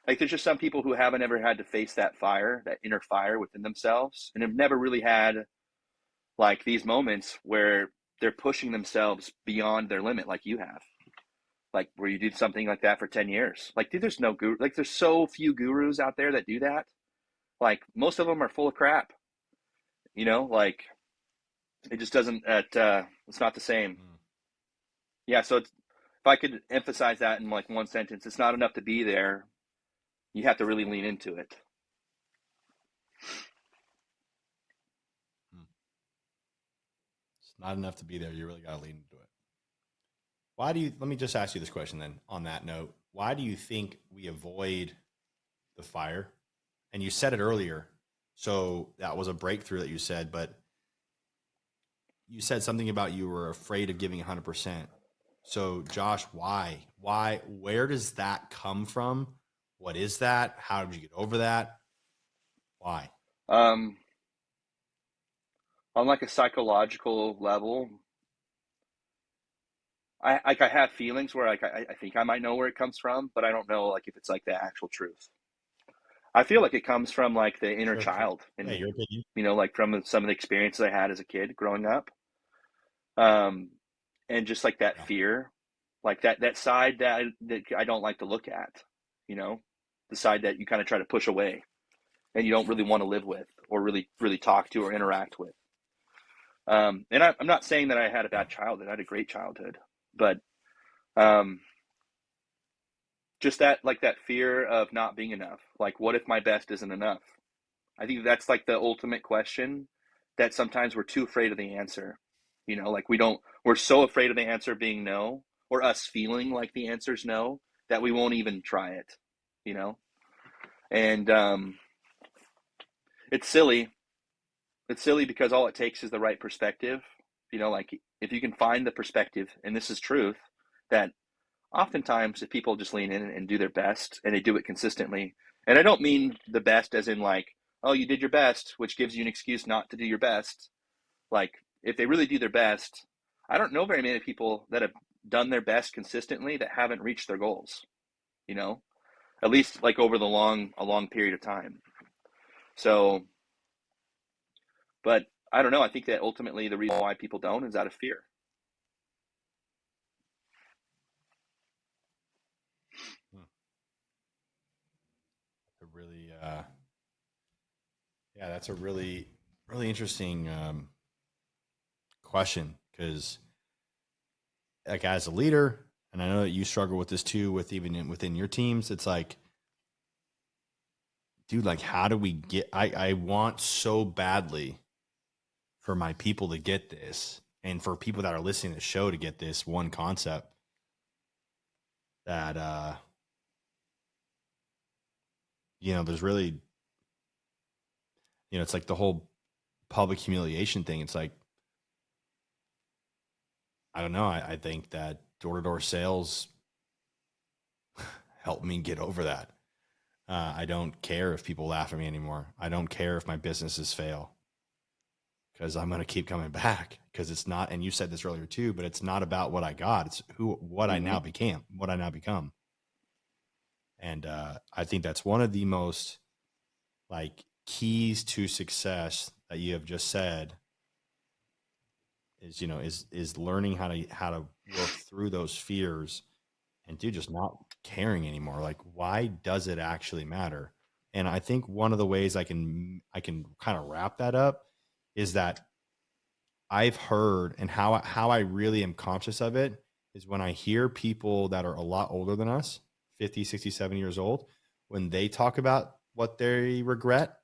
Like there's just some people who haven't ever had to face that fire, that inner fire within themselves, and have never really had like these moments where they're pushing themselves beyond their limit, like you have, like where you did something like that for 10 years. Like, dude, there's no guru. Like, there's so few gurus out there that do that. Like, most of them are full of crap. Like it just doesn't. It's not the same. Yeah. So if I could emphasize that in like one sentence, it's not enough to be there. You have to really lean into it. It's not enough to be there. You really got to lean into it. Let me just ask you this question then on that note. Why do you think we avoid the fire? And you said it earlier. So that was a breakthrough that you said, but you said something about you were afraid of giving 100%. So Josh, why, where does that come from? What is that? How did you get over that? Why? On like a psychological level, I have feelings where like I think I might know where it comes from, but I don't know like if it's like the actual truth. I feel like it comes from like the inner Sure. child in Yeah, me, your opinion. like from some of the experiences I had as a kid growing up. And just like that Yeah. fear, like that side that I don't like to look at, the side that you kind of try to push away and you don't really want to live with or really, really talk to or interact with. And I'm not saying that I had a bad childhood. I had a great childhood, but just that, like that fear of not being enough. Like, what if my best isn't enough? I think that's like the ultimate question that sometimes we're too afraid of the answer. Like we're so afraid of the answer being no, or us feeling like the answer's no, that we won't even try it, And it's silly. It's silly because all it takes is the right perspective. Like if you can find the perspective, and this is truth, that oftentimes if people just lean in and do their best and they do it consistently, and I don't mean the best as in like, oh, you did your best, which gives you an excuse not to do your best. Like if they really do their best, I don't know very many people that have done their best consistently that haven't reached their goals, at least like over a long period of time. So, but I don't know. I think that ultimately the reason why people don't is out of fear. Really, yeah, that's a really, really interesting question because, like, as a leader, and I know that you struggle with this too, with even within your teams, it's like, dude, like, how do we get? I want so badly for my people to get this, and for people that are listening to the show to get this one concept that, there's really, it's like the whole public humiliation thing. It's like, I don't know. I think that door-to-door sales helped me get over that. I don't care if people laugh at me anymore. I don't care if my businesses fail because I'm going to keep coming back because it's not, and you said this earlier too, but it's not about what I got. It's what I now become. And I think that's one of the most like keys to success that you have just said is learning how to work through those fears and just not caring anymore. Like, why does it actually matter? And I think one of the ways I can kind of wrap that up is that I've heard, and how I really am conscious of it is when I hear people that are a lot older than us, 50, 60, 70 years old, when they talk about what they regret.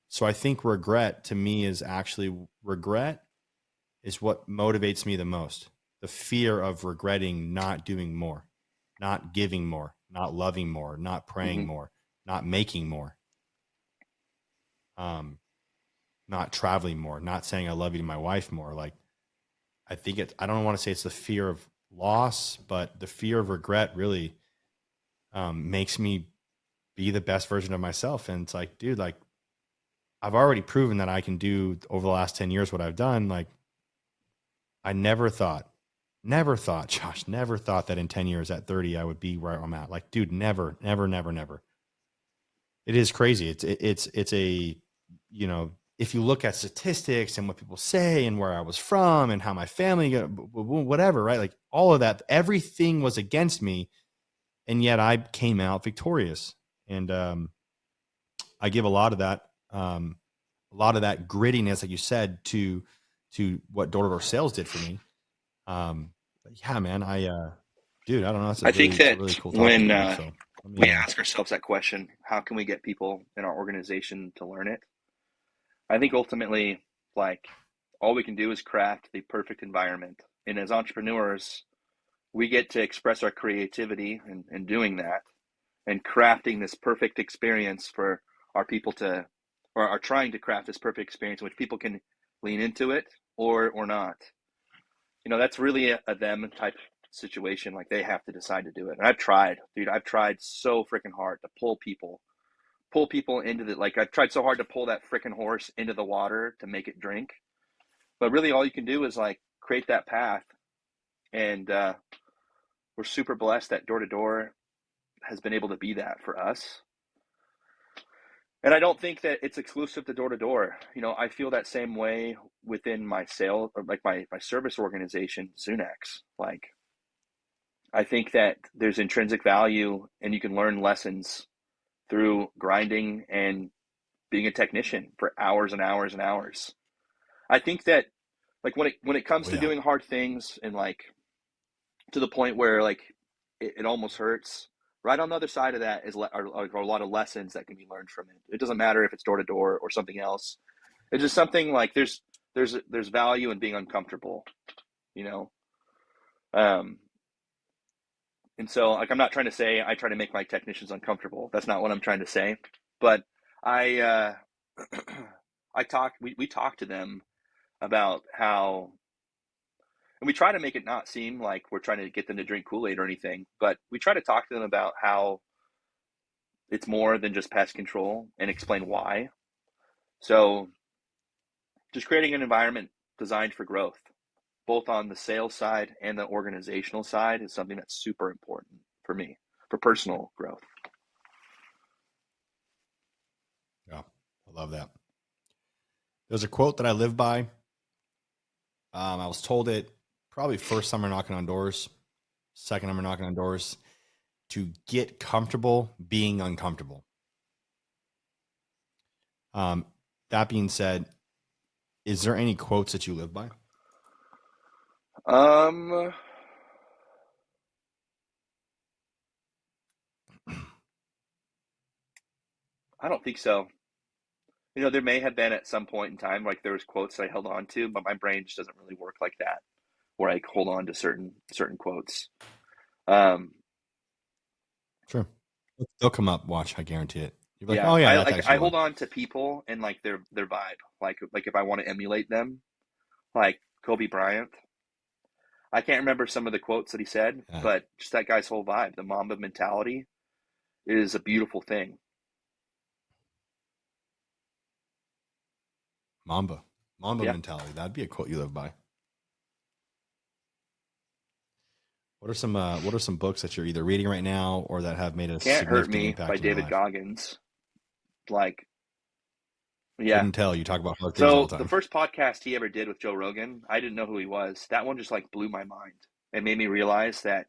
So I think regret to me is what motivates me the most. The fear of regretting not doing more, not giving more, not loving more, not praying more, not making more, not traveling more, not saying I love you to my wife more. Like, I think I don't want to say it's the fear of loss, but the fear of regret really makes me be the best version of myself. And it's like, dude, like, I've already proven that I can do over the last 10 years what I've done. Like, I never thought, Josh, never thought that in 10 years at 30, I would be where I'm at. Like, dude, never. It is crazy. It's a, you know, if you look at statistics and what people say and where I was from and how my family, whatever, right? Like all of that, everything was against me. And yet I came out victorious. And I give a lot of that grittiness, like you said, to what door-to-door sales did for me. Yeah, man, dude, I don't know. I think It's a that really cool topic. when So we ask ourselves that question, how can we get people in our organization to learn it? I think ultimately, like, all we can do is craft the perfect environment. And as entrepreneurs, we get to express our creativity in doing that and crafting this perfect experience for our people to, or are trying to craft this perfect experience in which people can lean into it or not. You know, that's really a them type situation. Like they have to decide to do it. And I've tried so freaking hard to pull people into the, like I've tried so hard to pull that freaking horse into the water to make it drink. But really all you can do is like create that path. And we're super blessed that door to door has been able to be that for us. And I don't think that it's exclusive to door to door. You know, I feel that same way within my sale or like my service organization, Zunex. Like, I think that there's intrinsic value and you can learn lessons through grinding and being a technician for hours and hours and hours. I think that like when it comes to doing hard things and like to the point where like it almost hurts, right on the other side of that are a lot of lessons that can be learned from it. It doesn't matter if it's door to door or something else. It's just something like there's value in being uncomfortable, you know? And so like, I'm not trying to say I try to make my technicians uncomfortable. That's not what I'm trying to say. But I we talk to them about how, and we try to make it not seem like we're trying to get them to drink Kool-Aid or anything, but we try to talk to them about how it's more than just pest control and explain why. So just creating an environment designed for growth, both on the sales side and the organizational side, is something that's super important for me for personal growth. Yeah, I love that. There's a quote that I live by. I was told it probably first summer knocking on doors, second summer knocking on doors, to get comfortable being uncomfortable. That being said, is there any quotes that you live by? I don't think so. You know, there may have been at some point in time, like there was quotes that I held on to, but my brain just doesn't really work like that, where I hold on to certain quotes. Sure. They'll come up. Watch, I guarantee it. You'll be like, Yeah, oh yeah, I that's like actually I hold on to people and like their vibe. Like if I want to emulate them, like Kobe Bryant. I can't remember some of the quotes that he said, but just that guy's whole vibe, the Mamba mentality, is a beautiful thing. Mamba mentality. That'd be a quote you live by. What are some books that you're either reading right now or that have made a Can't Hurt significant Me impact by in your David life? Goggins. Like, yeah. Couldn't tell. You talk about hard things all So the time. the first podcast he ever did with Joe Rogan, I didn't know who he was. That one just like blew my mind. It made me realize that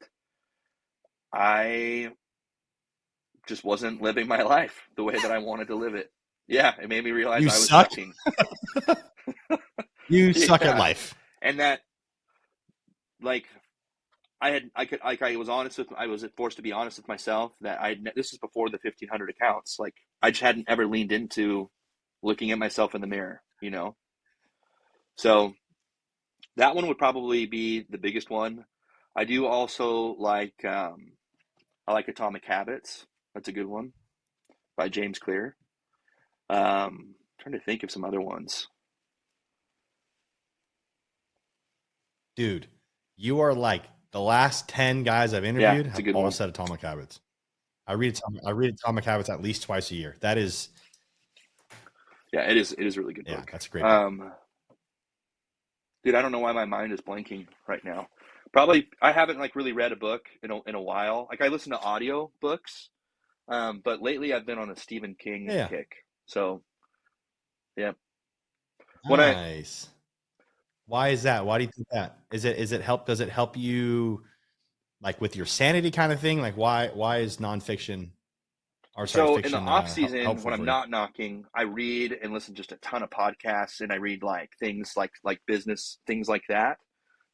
I just wasn't living my life the way that I wanted to live it. Yeah, it made me realize You I was suck. sucking. You suck at Yeah. life. And that, like, I was forced to be honest with myself that this is before the 1,500 accounts. Like, I just hadn't ever leaned into looking at myself in the mirror, you know? So that one would probably be the biggest one. I do also like, I like Atomic Habits. That's a good one by James Clear. Trying to think of some other ones. Dude, you are like the last 10 guys I've interviewed have all said Atomic Habits. I read Atomic Habits at least twice a year. That is, yeah, it is a really good book. Yeah, that's a great book. Dude, I don't know why my mind is blanking right now. Probably I haven't like really read a book in a while. Like I listen to audio books, but lately I've been on a Stephen King Yeah. kick. So yeah, when I Nice. Why is that? Why do you think that? Does it help you like with your sanity kind of thing? Like why is nonfiction or sorry, so in the fiction off season helpful when I'm for you? not knocking, I read and listen just a ton of podcasts, and I read like things like business things like that.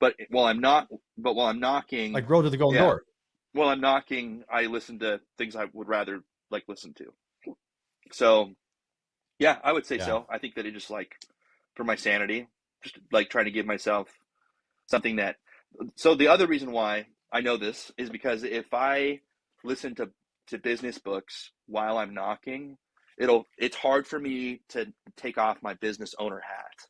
But while I'm knocking, Like Road to the Golden yeah, Door. while I'm knocking, I listen to things I would rather like listen to. So yeah, I would say Yeah. so. I think that it just like for my sanity, just like trying to give myself something that. So the other reason why I know this is because if I listen to business books while I'm knocking, it's hard for me to take off my business owner hat.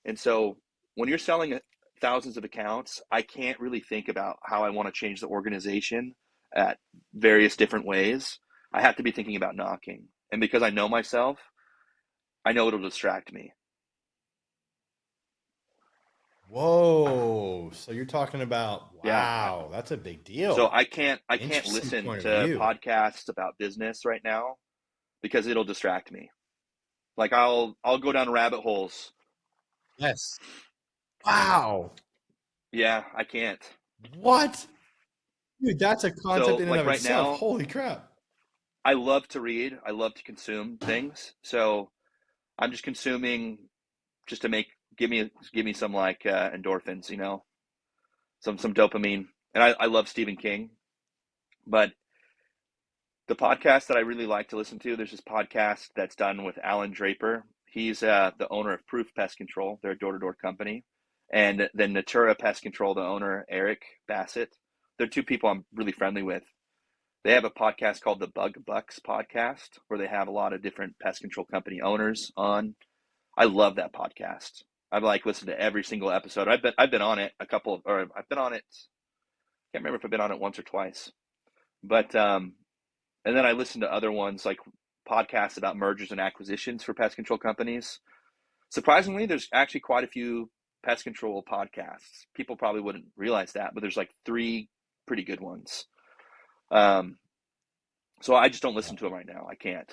And so when you're selling thousands of accounts, I can't really think about how I want to change the organization at various different ways. I have to be thinking about knocking. And because I know myself, I know it'll distract me. Whoa. So you're talking about Yeah. wow, that's a big So deal. I can't Interesting listen point of to view. podcasts about business right now because it'll distract me. Like I'll go down rabbit holes. Yes. Wow. Yeah, I can't. What? Dude, that's a concept So in and like of right itself. now, Holy crap. I love to read. I love to consume things. So I'm just consuming just to give me some like endorphins, some dopamine. And I love Stephen King, but the podcast that I really like to listen to, there's this podcast that's done with Alan Draper. He's the owner of Proof Pest Control. They're a door-to-door company. And then Natura Pest Control, the owner, Eric Bassett. They're two people I'm really friendly with. They have a podcast called the Bug Bucks podcast, where they have a lot of different pest control company owners on. I love that podcast. I've like listened to every single episode. I've been on it a couple of, or I've been on it. Can't remember if I've been on it once or twice. But and then I listen to other ones like podcasts about mergers and acquisitions for pest control companies. Surprisingly, there's actually quite a few pest control podcasts. People probably wouldn't realize that, but there's like three pretty good ones. Um, so I just don't Yeah. listen to them right now. I can't.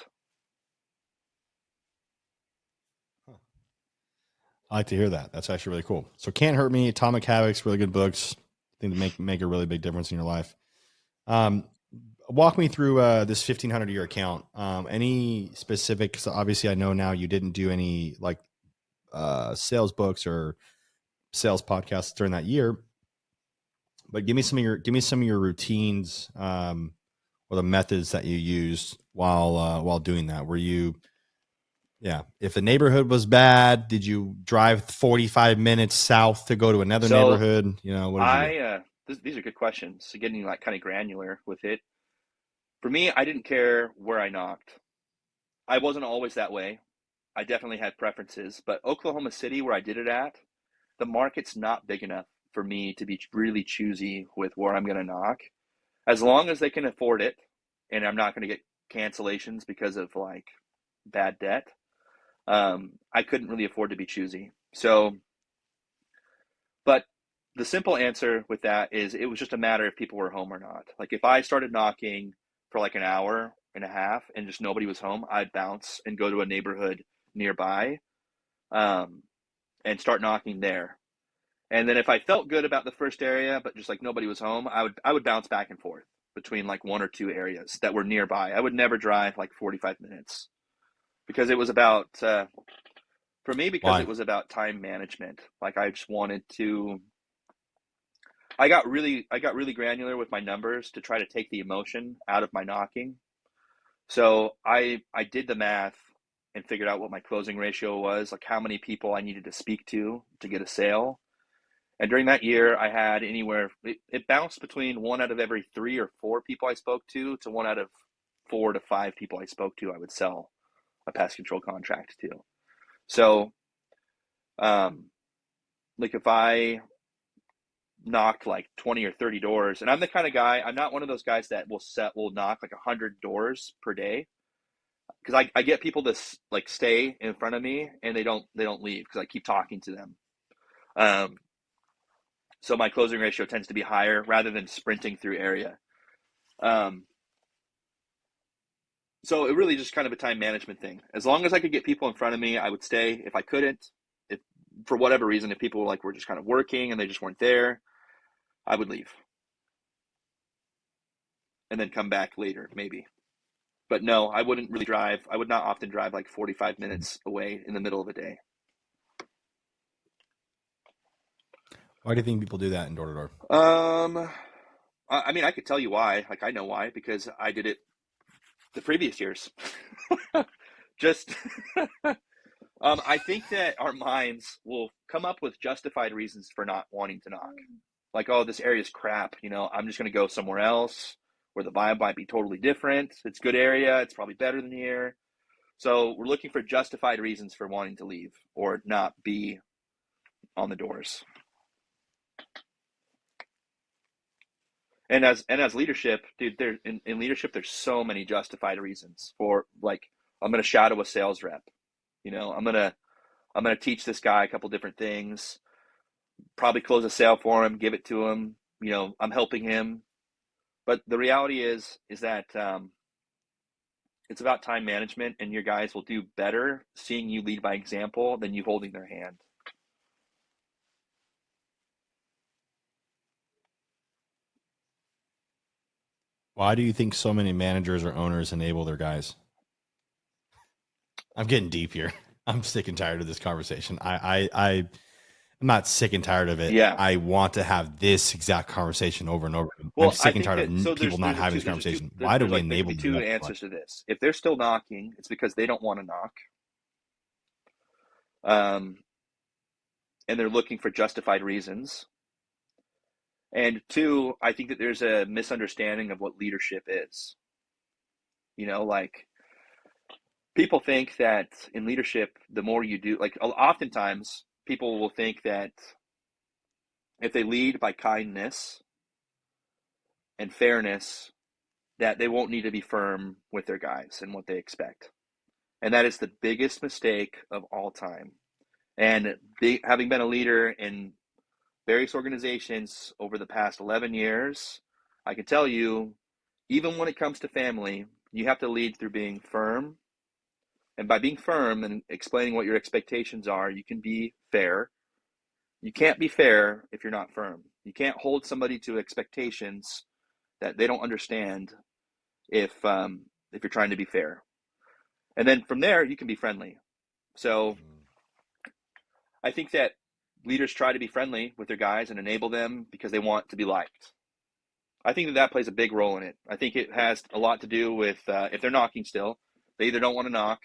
Huh. I like to hear that. That's actually really cool. So Can't Hurt Me, Atomic Habits, really good books. I think to make a really big difference in your life. Um, walk me through this 1,500 year account. Any specifics? Obviously, I know now you didn't do any like sales books or sales podcasts during that year, but give me some of your routines or the methods that you used while doing that. Were you yeah? If the neighborhood was bad, did you drive 45 minutes south to go to another So neighborhood? What did you do? these are good questions. So getting like kind of granular with it. For me, I didn't care where I knocked. I wasn't always that way. I definitely had preferences, but Oklahoma City, where I did it at, the market's not big enough for me to be really choosy with where I'm going to knock. As long as they can afford it, and I'm not going to get cancellations because of like bad debt, I couldn't really afford to be choosy. So, but the simple answer with that is it was just a matter if people were home or not. Like if I started knocking for like an hour and a half and just nobody was home, I'd bounce and go to a neighborhood nearby, um, and start knocking there. And then if I felt good about the first area, but just like nobody was home, I would bounce back and forth between like one or two areas that were nearby. I would never drive like 45 minutes because it was about for me because Why? it was about time management. Like I just wanted to. I got really granular with my numbers to try to take the emotion out of my knocking. So I did the math and figured out what my closing ratio was, like how many people I needed to speak to get a sale. And during that year, I had it bounced between one out of every three or four people I spoke to one out of 4 to 5 people I spoke to, I would sell a pest control contract to. So, um, like if I knocked like 20 or 30 doors, and I'm the kind of guy, I'm not one of those guys that will knock like 100 doors per day. Because I get people to like stay in front of me and they don't leave because I keep talking to them. So my closing ratio tends to be higher rather than sprinting through area. Um, so it really just kind of a time management thing. As long as I could get people in front of me, I would stay. If I couldn't, if for whatever reason, if people were just kind of working and they just weren't there, I would leave and then come back later, maybe. But no, I wouldn't really drive. I would not often drive like 45 minutes away in the middle of the day. Why do you think people do that in door to door? I mean, I could tell you why. Like, I know why, because I did it the previous years. Just, I think that our minds will come up with justified reasons for not wanting to knock. Like, oh, this area's crap. I'm just going to go somewhere else where the vibe might be totally different. It's a good area. It's probably better than here. So we're looking for justified reasons for wanting to leave or not be on the doors. And as leadership, dude, in leadership, there's so many justified reasons for, like, I'm going to shadow a sales rep. I'm going to teach this guy a couple different things, probably close a sale for him, give it to him. I'm helping him. But the reality is that it's about time management, and your guys will do better seeing you lead by example than you holding their hand. Why do you think so many managers or owners enable their guys? I'm getting deep here. I'm sick and tired of this conversation. I'm not sick and tired of it. Yeah. I want to have this exact conversation over and over. Well, I'm sick and tired of people not having this there's conversation. Why do we enable there could be two answers to this. If they're still knocking, it's because they don't want to knock. And they're looking for justified reasons. And two, I think that there's a misunderstanding of what leadership is. Like, people think that in leadership, the more you do, like, oftentimes people will think that if they lead by kindness and fairness, that they won't need to be firm with their guys and what they expect. And that is the biggest mistake of all time. And having been a leader in various organizations over the past 11 years, I can tell you, even when it comes to family, you have to lead through being firm. And by being firm and explaining what your expectations are, you can be fair. You can't be fair if you're not firm. You can't hold somebody to expectations that they don't understand if you're trying to be fair. And then from there, you can be friendly. So I think that leaders try to be friendly with their guys and enable them because they want to be liked. I think that plays a big role in it. I think it has a lot to do with if they're knocking still, they either don't want to knock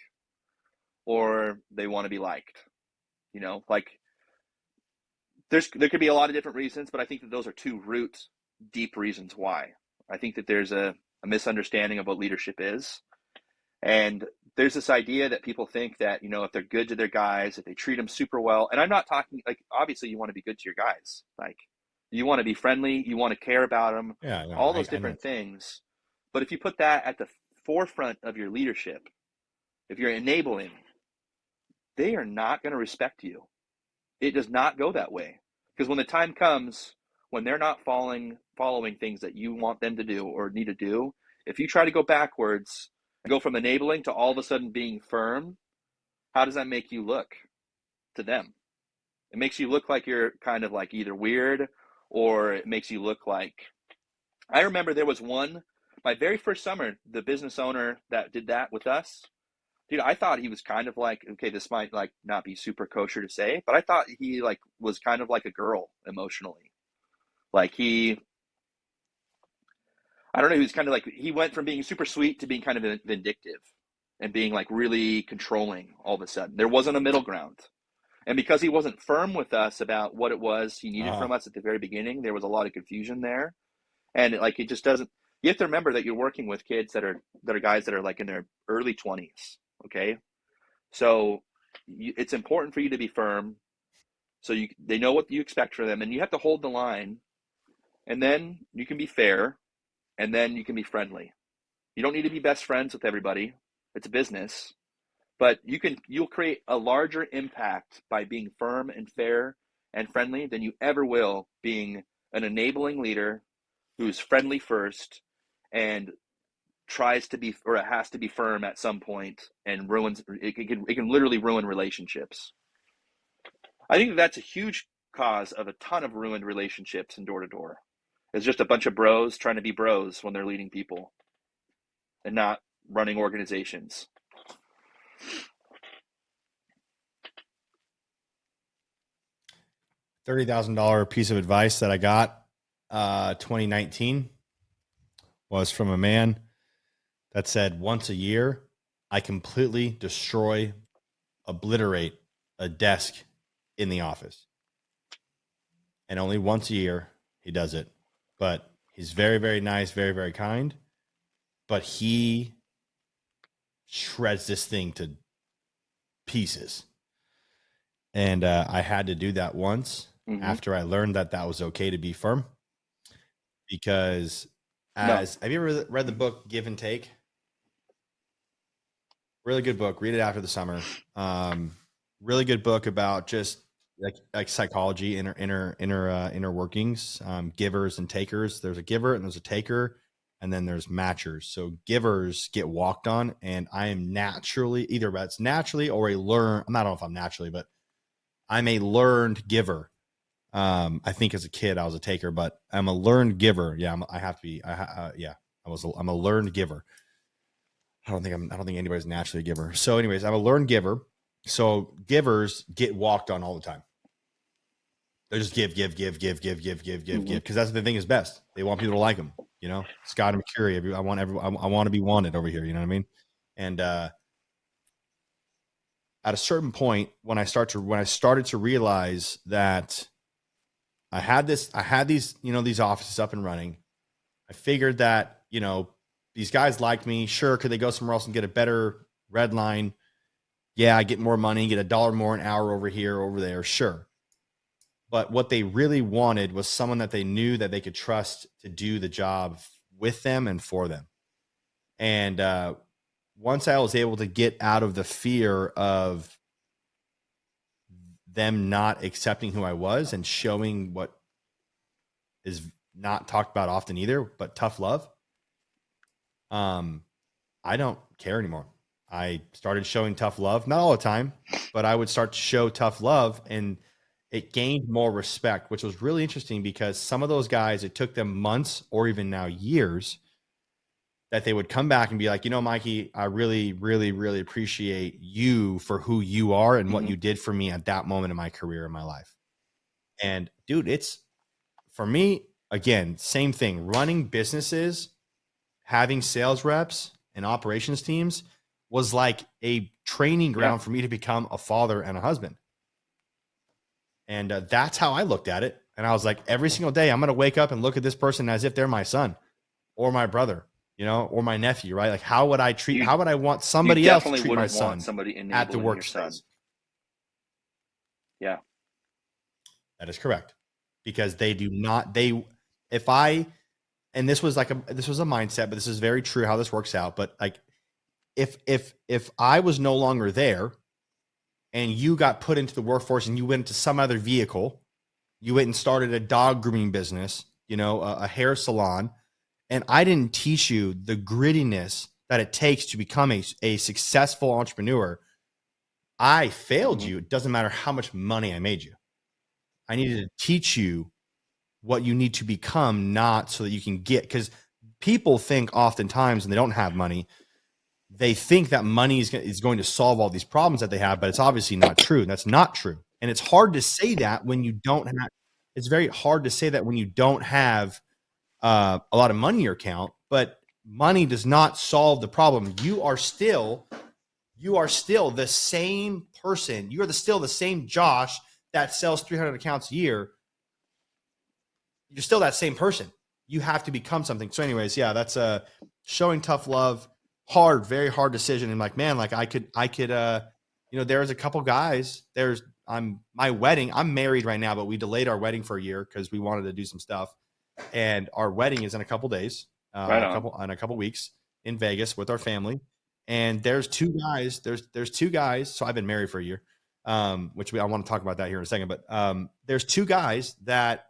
or they want to be liked. Like, there could be a lot of different reasons, but I think that those are two deep reasons why. I think that there's a misunderstanding of what leadership is. And there's this idea that people think that, if they're good to their guys, if they treat them super well, and I'm not talking, like, obviously you want to be good to your guys. Like, you want to be friendly, you want to care about them, all those different things. But if you put that at the forefront of your leadership, if you're enabling, they are not going to respect you. It does not go that way. Because when the time comes, when they're not following things that you want them to do or need to do, if you try to go backwards, go from enabling to all of a sudden being firm, how does that make you look to them? It makes you look like you're kind of like either weird, or it makes you look like, I remember there was my very first summer, the business owner that did that with us, dude, I thought he was kind of like, okay, this might like not be super kosher to say, but I thought he like was kind of like a girl emotionally. Like, I don't know, he was kind of like, he went from being super sweet to being kind of vindictive and being like really controlling all of a sudden. There wasn't a middle ground. And because he wasn't firm with us about what it was he needed from us at the very beginning, there was a lot of confusion there. And like, it just doesn't, you have to remember that you're working with kids that are guys that are like in their early 20s. Okay. So it's important for you to be firm. So they know what you expect from them, and you have to hold the line, and then you can be fair, and then you can be friendly. You don't need to be best friends with everybody. It's a business, but you'll create a larger impact by being firm and fair and friendly than you ever will being an enabling leader who's friendly first and tries to be, or it has to be firm at some point, and ruins it can literally ruin relationships. I think that's a huge cause of a ton of ruined relationships in door to door. It's just a bunch of bros trying to be bros when they're leading people and not running organizations. $30,000 piece of advice that I got 2019 was from a man that said, once a year, I completely destroy, obliterate a desk in the office. And only once a year he does it. But he's very, very nice, very, very kind. But he shreds this thing to pieces. And I had to do that once after I learned that that was okay to be firm. Because have you ever read the book Give and Take? Really good book. Read it after the summer. Really good book about just like psychology, inner workings, givers and takers. There's a giver and there's a taker, and then there's matchers. So givers get walked on, and I am naturally either that's naturally or I don't know if I'm naturally, but I'm a learned giver. I think as a kid I was a taker, but I'm a learned giver. Yeah, I have to be. I'm a learned giver. I don't think anybody's naturally a giver. So anyways, I'm a learned giver. So givers get walked on all the time. They just give. Because that's the thing is best. They want people to like them. You know, Scott and McCurry. I want to be wanted over here. You know what I mean? And at a certain point, when I started to realize that I had these, these offices up and running, I figured that, these guys liked me. Sure. Could they go somewhere else and get a better red line? Yeah. I get more money, get $1 more an hour over here, over there. Sure. But what they really wanted was someone that they knew that they could trust to do the job with them and for them. And once I was able to get out of the fear of them not accepting who I was and showing what is not talked about often either, but tough love, I don't care anymore. I started showing tough love, not all the time, but I would start to show tough love, and it gained more respect, which was really interesting because some of those guys, it took them months or even now years that they would come back and be like, Mikey, I really, really, really appreciate you for who you are and what you did for me at that moment in my career, in my life. And dude, it's for me, again, same thing, running businesses, having sales reps and operations teams was like a training ground for me to become a father and a husband. And that's how I looked at it. And I was like, every single day I'm going to wake up and look at this person as if they're my son or my brother, or my nephew, right? Like how would I want somebody else to treat my son at the workspace? Yeah. That is correct. Because they do not, and this was a mindset, but this is very true how this works out. But like, if I was no longer there and you got put into the workforce and you went to some other vehicle, you went and started a dog grooming business, a hair salon, and I didn't teach you the grittiness that it takes to become a successful entrepreneur, I failed you. It doesn't matter how much money I made you. I needed to teach you what you need to become, not so that you can get, because people think oftentimes when they don't have money, they think that money is going to solve all these problems that they have, but it's obviously not true. That's not true. And it's hard to say that when you don't have, it's very hard to say that when you don't have a lot of money in your account, but money does not solve the problem. You are still the same person. You are still the same Josh that sells 300 accounts a year. You're still that same person. You have to become something. So anyways, yeah, that's showing tough love, hard, very hard decision. And like, man, like I could, there's a couple guys, my wedding, I'm married right now, but we delayed our wedding for a year because we wanted to do some stuff. And our wedding is in a couple days, in a couple weeks in Vegas with our family. And there's two guys. There's two guys. So I've been married for a year. which I want to talk about that here in a second. But there's two guys that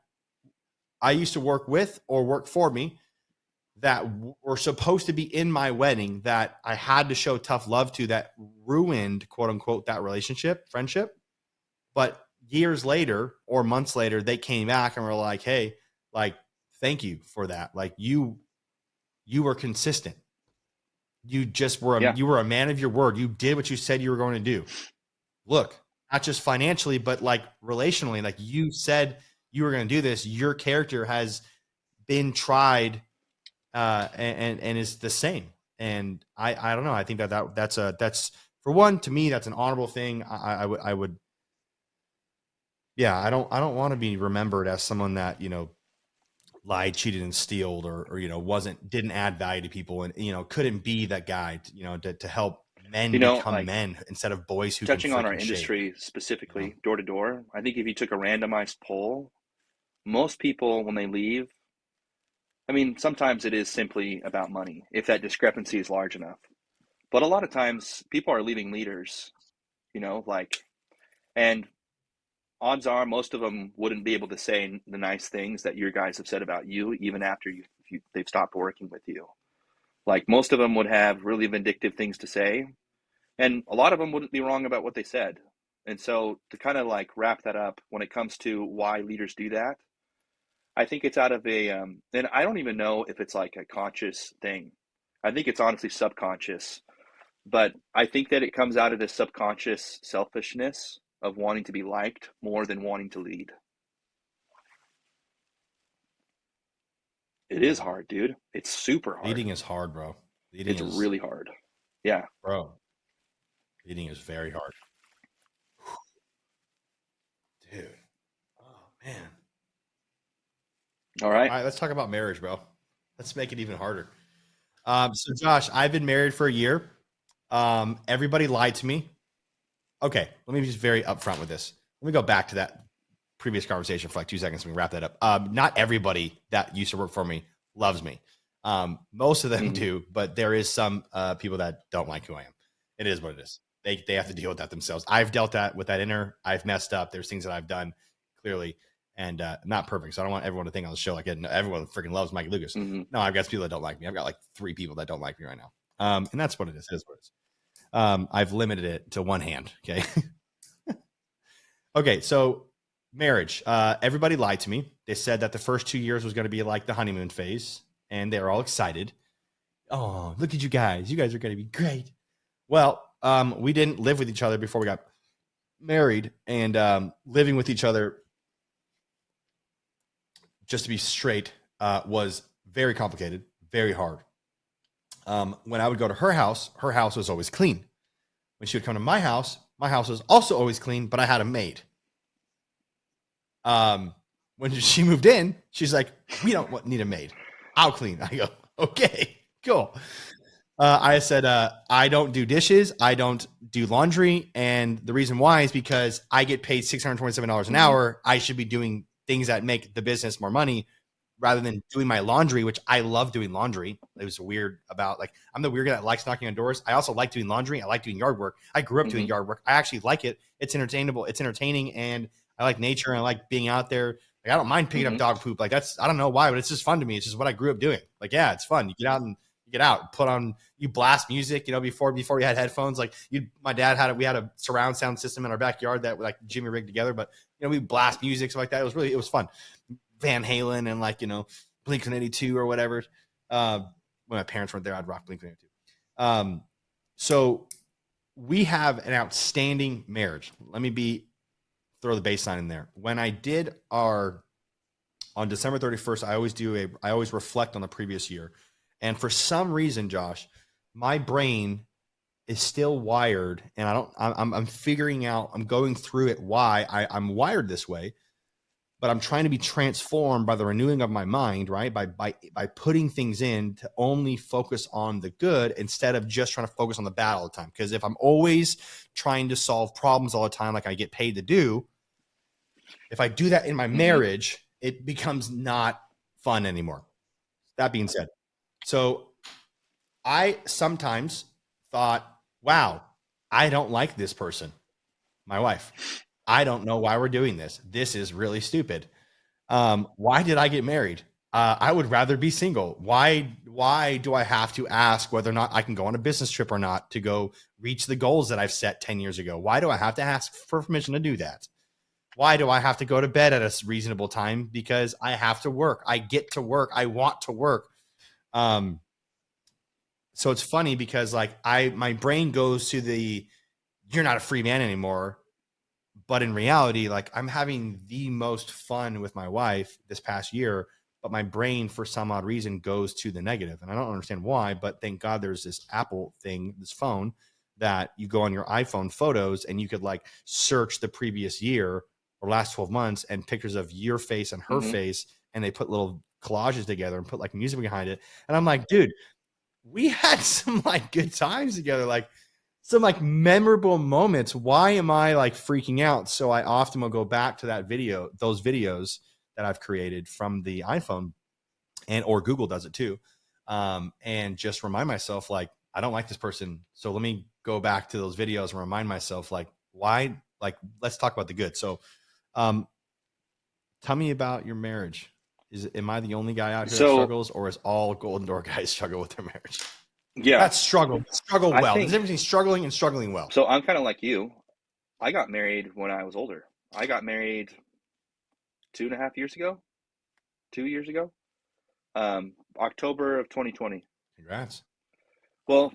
I used to work with or work for me that were supposed to be in my wedding that I had to show tough love to, that ruined, quote unquote, that relationship, friendship. But years later or months later, they came back and were like, hey, like, thank you for that. Like you were consistent. You just were, you were a man of your word. You did what you said you were going to do. Look, not just financially, but like relationally, like you said you were going to do this. Your character has been tried and is the same. And I don't know. I think that's for one, to me, that's an honorable thing. I would, yeah, I don't want to be remembered as someone that, you know, lied, cheated, and stealed, or you know, didn't add value to people, and you know, couldn't be that guy, you know, to help men become like, men instead of boys who touching can on our industry shake, specifically, you know? door to door. I think if you took a randomized poll, most people when they leave, I mean, sometimes it is simply about money if that discrepancy is large enough. But a lot of times people are leaving leaders, you know, like, and odds are most of them wouldn't be able to say the nice things that your guys have said about you, even after they've stopped working with you. Like most of them would have really vindictive things to say, and a lot of them wouldn't be wrong about what they said. And so to kind of like wrap that up, when it comes to why leaders do that, I think it's out of and I don't even know if it's like a conscious thing. I think it's honestly subconscious, but I think that it comes out of this subconscious selfishness of wanting to be liked more than wanting to lead. It is hard, dude. It's super hard. Leading is hard, bro. It's really hard. Yeah. Bro. Leading is very hard. Dude. Oh, man. All right. All right, let's talk about marriage, bro. Let's make it even harder. So Josh, I've been married for a year. Everybody lied to me. Okay, let me be just very upfront with this. Let me go back to that previous conversation for like 2 seconds. We can wrap that up. Not everybody that used to work for me loves me. Most of them do, but there is some people that don't like who I am. It is what it is. They have to deal with that themselves. I've dealt with that inner. I've messed up. There's things that I've done clearly, and not perfect. So I don't want everyone to think on the show like everyone freaking loves Mikey Lucas. No, I've got people that don't like me. I've got like 3 people that don't like me right now. And that's what it is. It is what it is. I've limited it to one hand. Okay. Okay. So marriage, everybody lied to me. They said that the first 2 years was going to be like the honeymoon phase, and they were all excited. Oh, look at you guys. You guys are going to be great. Well, we didn't live with each other before we got married, and living with each other, just to be straight, was very complicated, very hard. When I would go to her house was always clean. When she would come to my house was also always clean, but I had a maid. When she moved in, she's like, we don't need a maid. I'll clean. I go, okay, cool. I said, I don't do dishes. I don't do laundry. And the reason why is because I get paid $627 an hour. I should be doing things that make the business more money rather than doing my laundry, which I love doing laundry. It was weird about, like, I'm the weird guy that likes knocking on doors. I also like doing laundry. I like doing yard work. I grew up doing yard work. I actually like it. It's entertainable. It's entertaining. And I like nature. And I like being out there. Like, I don't mind picking up dog poop. Like, that's, I don't know why, but it's just fun to me. It's just what I grew up doing. Like, yeah, it's fun. You get out, put on, you blast music, you know, before we had headphones, like my dad we had a surround sound system in our backyard that like Jimmy rigged together, but you know, we blast music, stuff like that. It was fun. Van Halen and like, you know, Blink-182 or whatever. When my parents weren't there, I'd rock Blink-182. So we have an outstanding marriage. Let me throw the baseline in there. When I did on December 31st, I always reflect on the previous year. And for some reason, Josh, my brain is still wired, and I'm figuring out, I'm going through it, why I'm wired this way, but I'm trying to be transformed by the renewing of my mind, right? By putting things in to only focus on the good instead of just trying to focus on the bad all the time. Because if I'm always trying to solve problems all the time, like I get paid to do, if I do that in my marriage, it becomes not fun anymore. That being said, so I sometimes thought, wow, I don't like this person. my wife. I don't know why we're doing this. This is really stupid. Why did I get married? I would rather be single. Why do I have to ask whether or not I can go on a business trip or not to go reach the goals that I've set 10 years ago? Why do I have to ask for permission to do that? Why do I have to go to bed at a reasonable time? Because I have to work. I get to work. I want to work. So it's funny because like my brain goes to you're not a free man anymore. But in reality, like I'm having the most fun with my wife this past year, but my brain for some odd reason goes to the negative. And I don't understand why, but thank God there's this Apple thing, this phone that you go on your iPhone photos and you could like search the previous year or last 12 months and pictures of your face and her face. And they put little collages together and put like music behind it. And I'm like, dude, we had some like good times together. Like, some like memorable moments. Why am I like freaking out? So I often will go back to those videos that I've created from the iPhone or Google does it too. And just remind myself, like, I don't like this person. So let me go back to those videos and remind myself, like, why, like, let's talk about the good. So, tell me about your marriage. Am I the only guy out here that struggles, or is all Golden Door guys struggle with their marriage? Yeah. That's struggle well. There's a difference between struggling and struggling well. So I'm kind of like you. I got married when I was older. I got married 2.5 years ago. 2 years ago. October of 2020. Congrats. Well,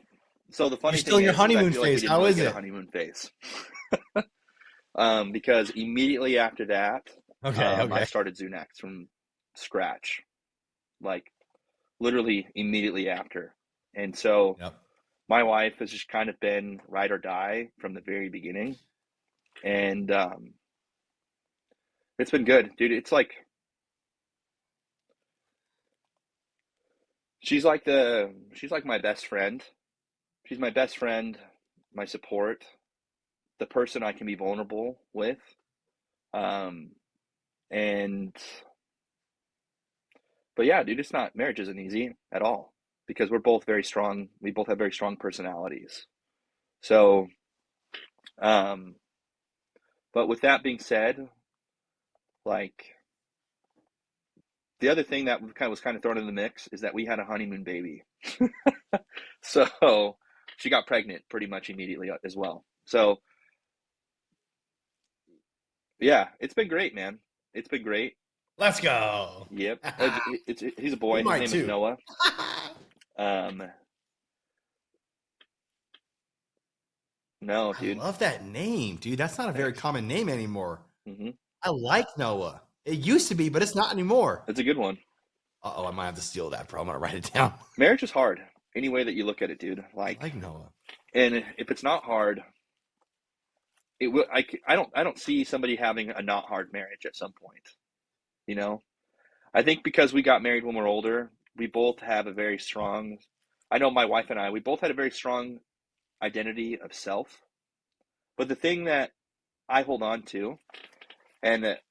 so the funny You're still thing in your is, honeymoon I feel phase. like we didn't How really is get it? a honeymoon phase. Because immediately after that, I started Zuniga from scratch, like literally immediately after. And so my wife has just kind of been ride or die from the very beginning. And it's been good, dude. It's like she's like my best friend. She's my best friend, my support, the person I can be vulnerable with. And but yeah, dude, marriage isn't easy at all because we're both very strong. We both have very strong personalities. So, but with that being said, like the other thing that was kind of thrown in the mix is that we had a honeymoon baby. So she got pregnant pretty much immediately as well. So yeah, it's been great, man. It's been great. Let's go. Yep. He's a boy. His name is Noah. No, dude. I love that name, dude. That's not a very common name anymore. Mm-hmm. I like Noah. It used to be, but it's not anymore. It's a good one. I might have to steal that, bro. I'm gonna write it down. Marriage is hard, any way that you look at it, dude. I like Noah. And if it's not hard, it will. I don't see somebody having a not hard marriage at some point. You know, I think because we got married when we're older, we both have a very strong. I know my wife and I, we both had a very strong identity of self. But the thing that I hold on to, and that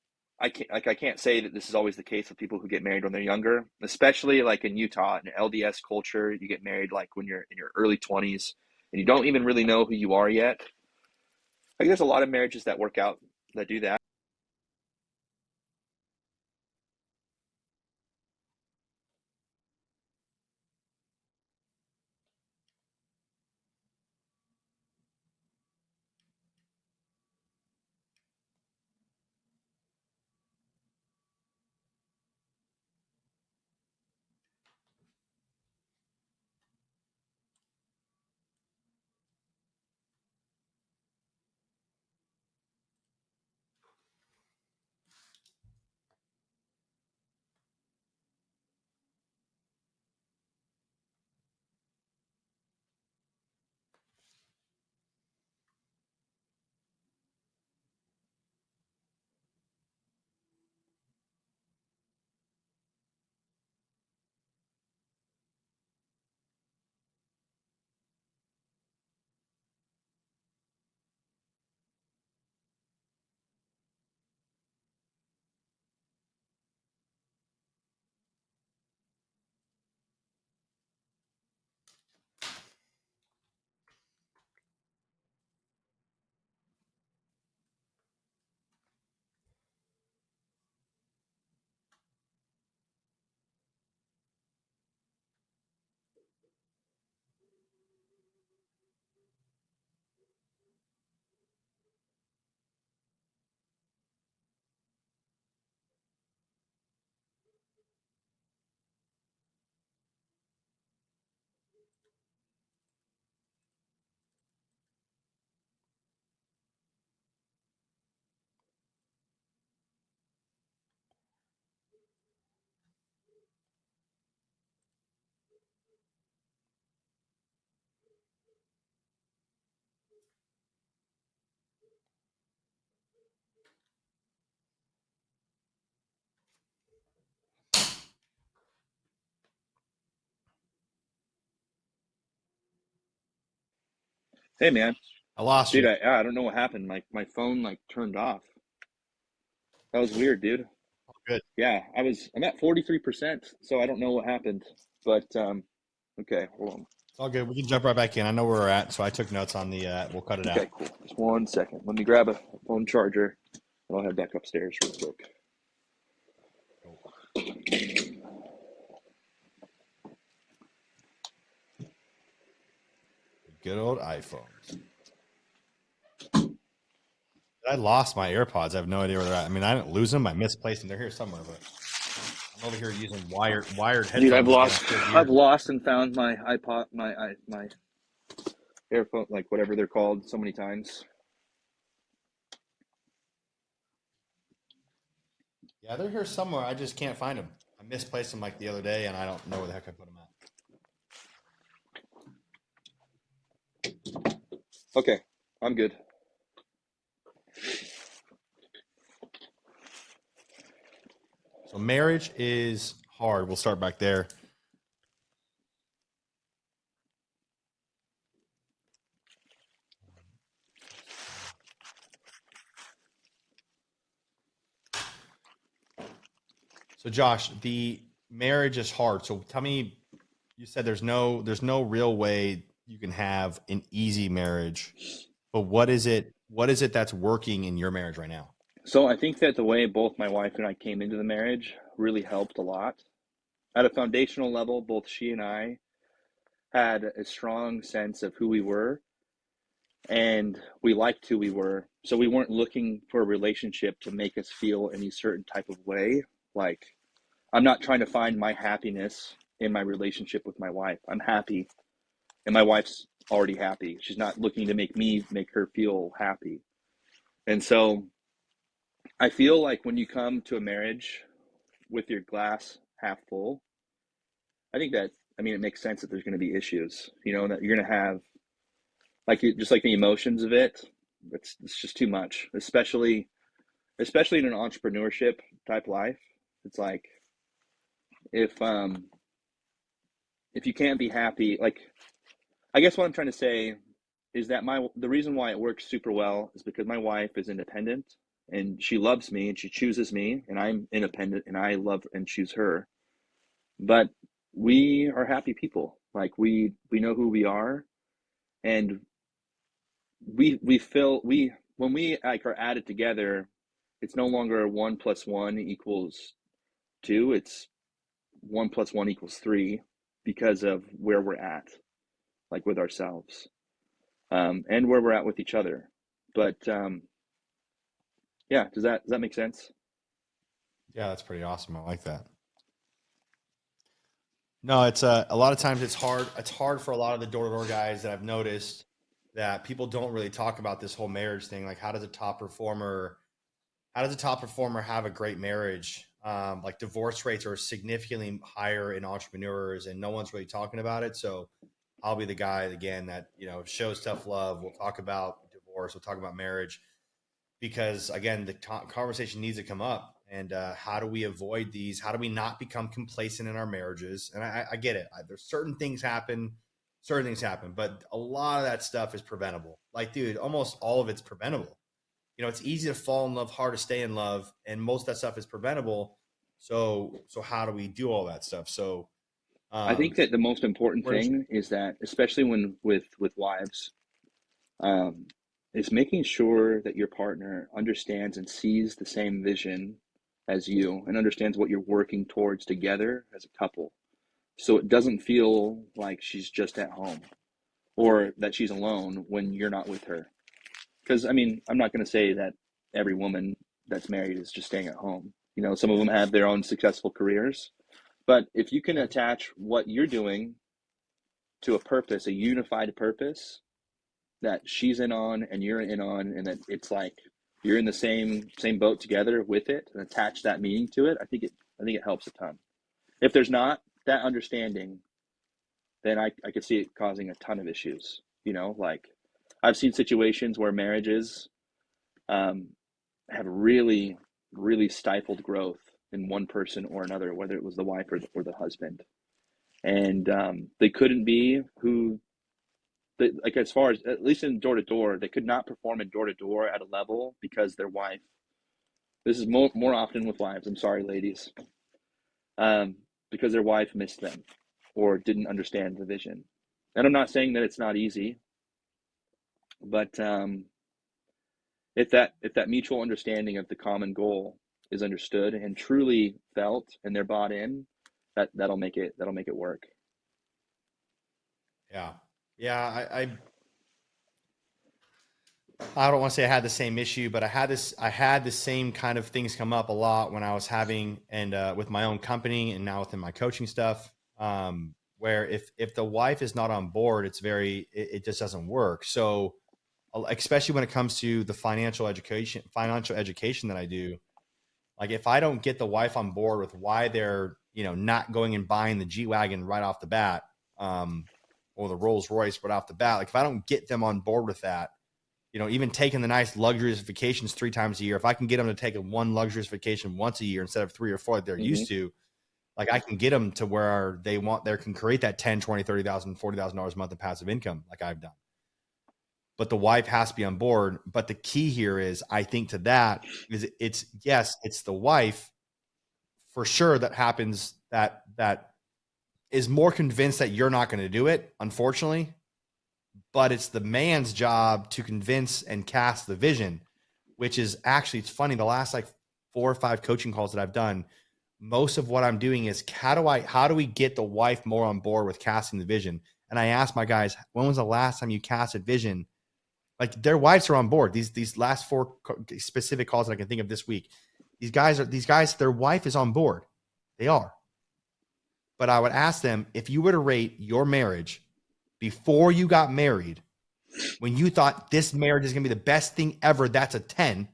I can't say that this is always the case with people who get married when they're younger, especially like in Utah, in LDS culture, you get married like when you're in your early 20s and you don't even really know who you are yet. Like there's a lot of marriages that work out that do that. Hey, man. I lost Dude, you. I don't know what happened. My phone like turned off. That was weird, dude. Good. Yeah, I'm at 43%, so I don't know what happened. But okay, hold on. It's all good. We can jump right back in. I know where we're at, so I took notes on the. We'll cut it out. Okay, cool. Just 1 second. Let me grab a phone charger, and I'll head back upstairs real quick. Good old iPhones. I lost my AirPods. I have no idea where they're at. I mean, I didn't lose them. I misplaced them. They're here somewhere, but I'm over here using wired headphones. Dude, I've Again. lost and found my iPod, my earphone, like whatever they're called, so many times. Yeah, they're here somewhere. I just can't find them. I misplaced them like the other day, and I don't know where the heck I put them at. Okay, I'm good. So marriage is hard. We'll start back there. So Josh, the marriage is hard. So tell me, you said there's no real way you can have an easy marriage, but what is it that's working in your marriage right now? So I think that the way both my wife and I came into the marriage really helped a lot. At a foundational level, both she and I had a strong sense of who we were, and we liked who we were. So we weren't looking for a relationship to make us feel any certain type of way. Like, I'm not trying to find my happiness in my relationship with my wife. I'm happy, and my wife's already happy. She's not looking to make her feel happy. And so I feel like when you come to a marriage with your glass half full, I think that, I mean, it makes sense that there's going to be issues, that you're going to have, just like the emotions of it. It's just too much, especially in an entrepreneurship type life. It's like, if you can't be happy, like, I guess what I'm trying to say is that the reason why it works super well is because my wife is independent, and she loves me and she chooses me, and I'm independent and I love and choose her. But we are happy people. Like, we know who we are, and we feel when we like are added together, it's no longer 1+1=2. It's 1+1=3 because of where we're at, like with ourselves, and where we're at with each other. But yeah, does that make sense? Yeah, that's pretty awesome. I like that. No, it's a lot of times it's hard. It's hard for a lot of the door-to-door guys that I've noticed that people don't really talk about this whole marriage thing. Like, how does a top performer have a great marriage? Like, divorce rates are significantly higher in entrepreneurs, and no one's really talking about it. So I'll be the guy again that shows tough love. We'll talk about divorce. We'll talk about marriage, because again, the conversation needs to come up. And how do we avoid these? How do we not become complacent in our marriages? And I get it. There's certain things happen, but a lot of that stuff is preventable. Like, dude, almost all of it's preventable. It's easy to fall in love, hard to stay in love, and most of that stuff is preventable. So how do we do all that stuff? So I think that the most important thing is that, especially when with wives, is making sure that your partner understands and sees the same vision as you, and understands what you're working towards together as a couple. So it doesn't feel like she's just at home, or that she's alone when you're not with her. Because, I mean, I'm not going to say that every woman that's married is just staying at home. Some of them have their own successful careers. But if you can attach what you're doing to a purpose, a unified purpose that she's in on and you're in on, and that it's like you're in the same boat together with it, and attach that meaning to it, I think it helps a ton. If there's not that understanding, then I could see it causing a ton of issues. Like, I've seen situations where marriages have really, really stifled growth in one person or another, whether it was the wife or the husband. And they couldn't be who like as far as at least in door to door, they could not perform in door to door at a level because their wife. This is more often with wives. I'm sorry, ladies, because their wife missed them or didn't understand the vision. And I'm not saying that it's not easy, but if that mutual understanding of the common goal is understood and truly felt, and they're bought in, that'll make it work. Yeah. I don't want to say I had the same issue, but I had the same kind of things come up a lot when I was having, and with my own company and now within my coaching stuff, where if the wife is not on board, it just doesn't work. So especially when it comes to the financial education that I do, like if I don't get the wife on board with why they're, not going and buying the G-Wagon right off the bat, or the Rolls Royce right off the bat, like if I don't get them on board with that, even taking the nice luxurious vacations 3 times a year, if I can get them to take one luxurious vacation once a year instead of 3 or 4 that they're used to, like I can get them to where they can create that 10, 20, 30,000, $40,000 a month of passive income like I've done. But the wife has to be on board. But the key here is, I think to that is it's the wife for sure that happens that is more convinced that you're not going to do it, unfortunately. But it's the man's job to convince and cast the vision, which is actually, it's funny. The last like 4 or 5 coaching calls that I've done, most of what I'm doing is how do we get the wife more on board with casting the vision? And I ask my guys, when was the last time you casted vision? Like their wives are on board. These last 4 specific calls that I can think of this week, these guys, their wife is on board. They are. But I would ask them, if you were to rate your marriage before you got married, when you thought this marriage is going to be the best thing ever, that's a 10,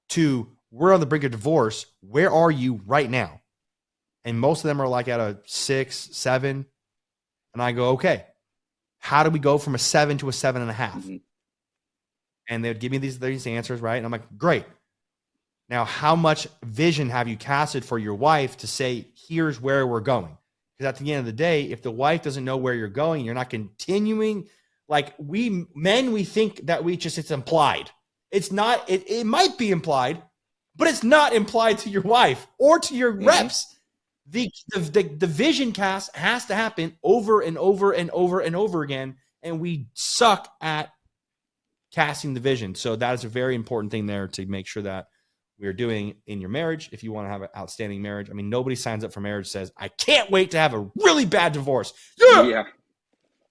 to we're on the brink of divorce, where are you right now? And most of them are like at a 6, 7. And I go, okay, how do we go from a 7 to a 7.5? Mm-hmm. And they'd give me these answers, right? And I'm like, great. Now, how much vision have you casted for your wife to say, here's where we're going? Because at the end of the day, if the wife doesn't know where you're going, you're not continuing. Like we think that it's implied. It's not, it might be implied, but it's not implied to your wife or to your reps. The vision cast has to happen over and over and over and over again. And we suck at casting the vision. So that is a very important thing there to make sure that we're doing in your marriage. If you want to have an outstanding marriage, I mean, nobody signs up for marriage says, I can't wait to have a really bad divorce. Yeah.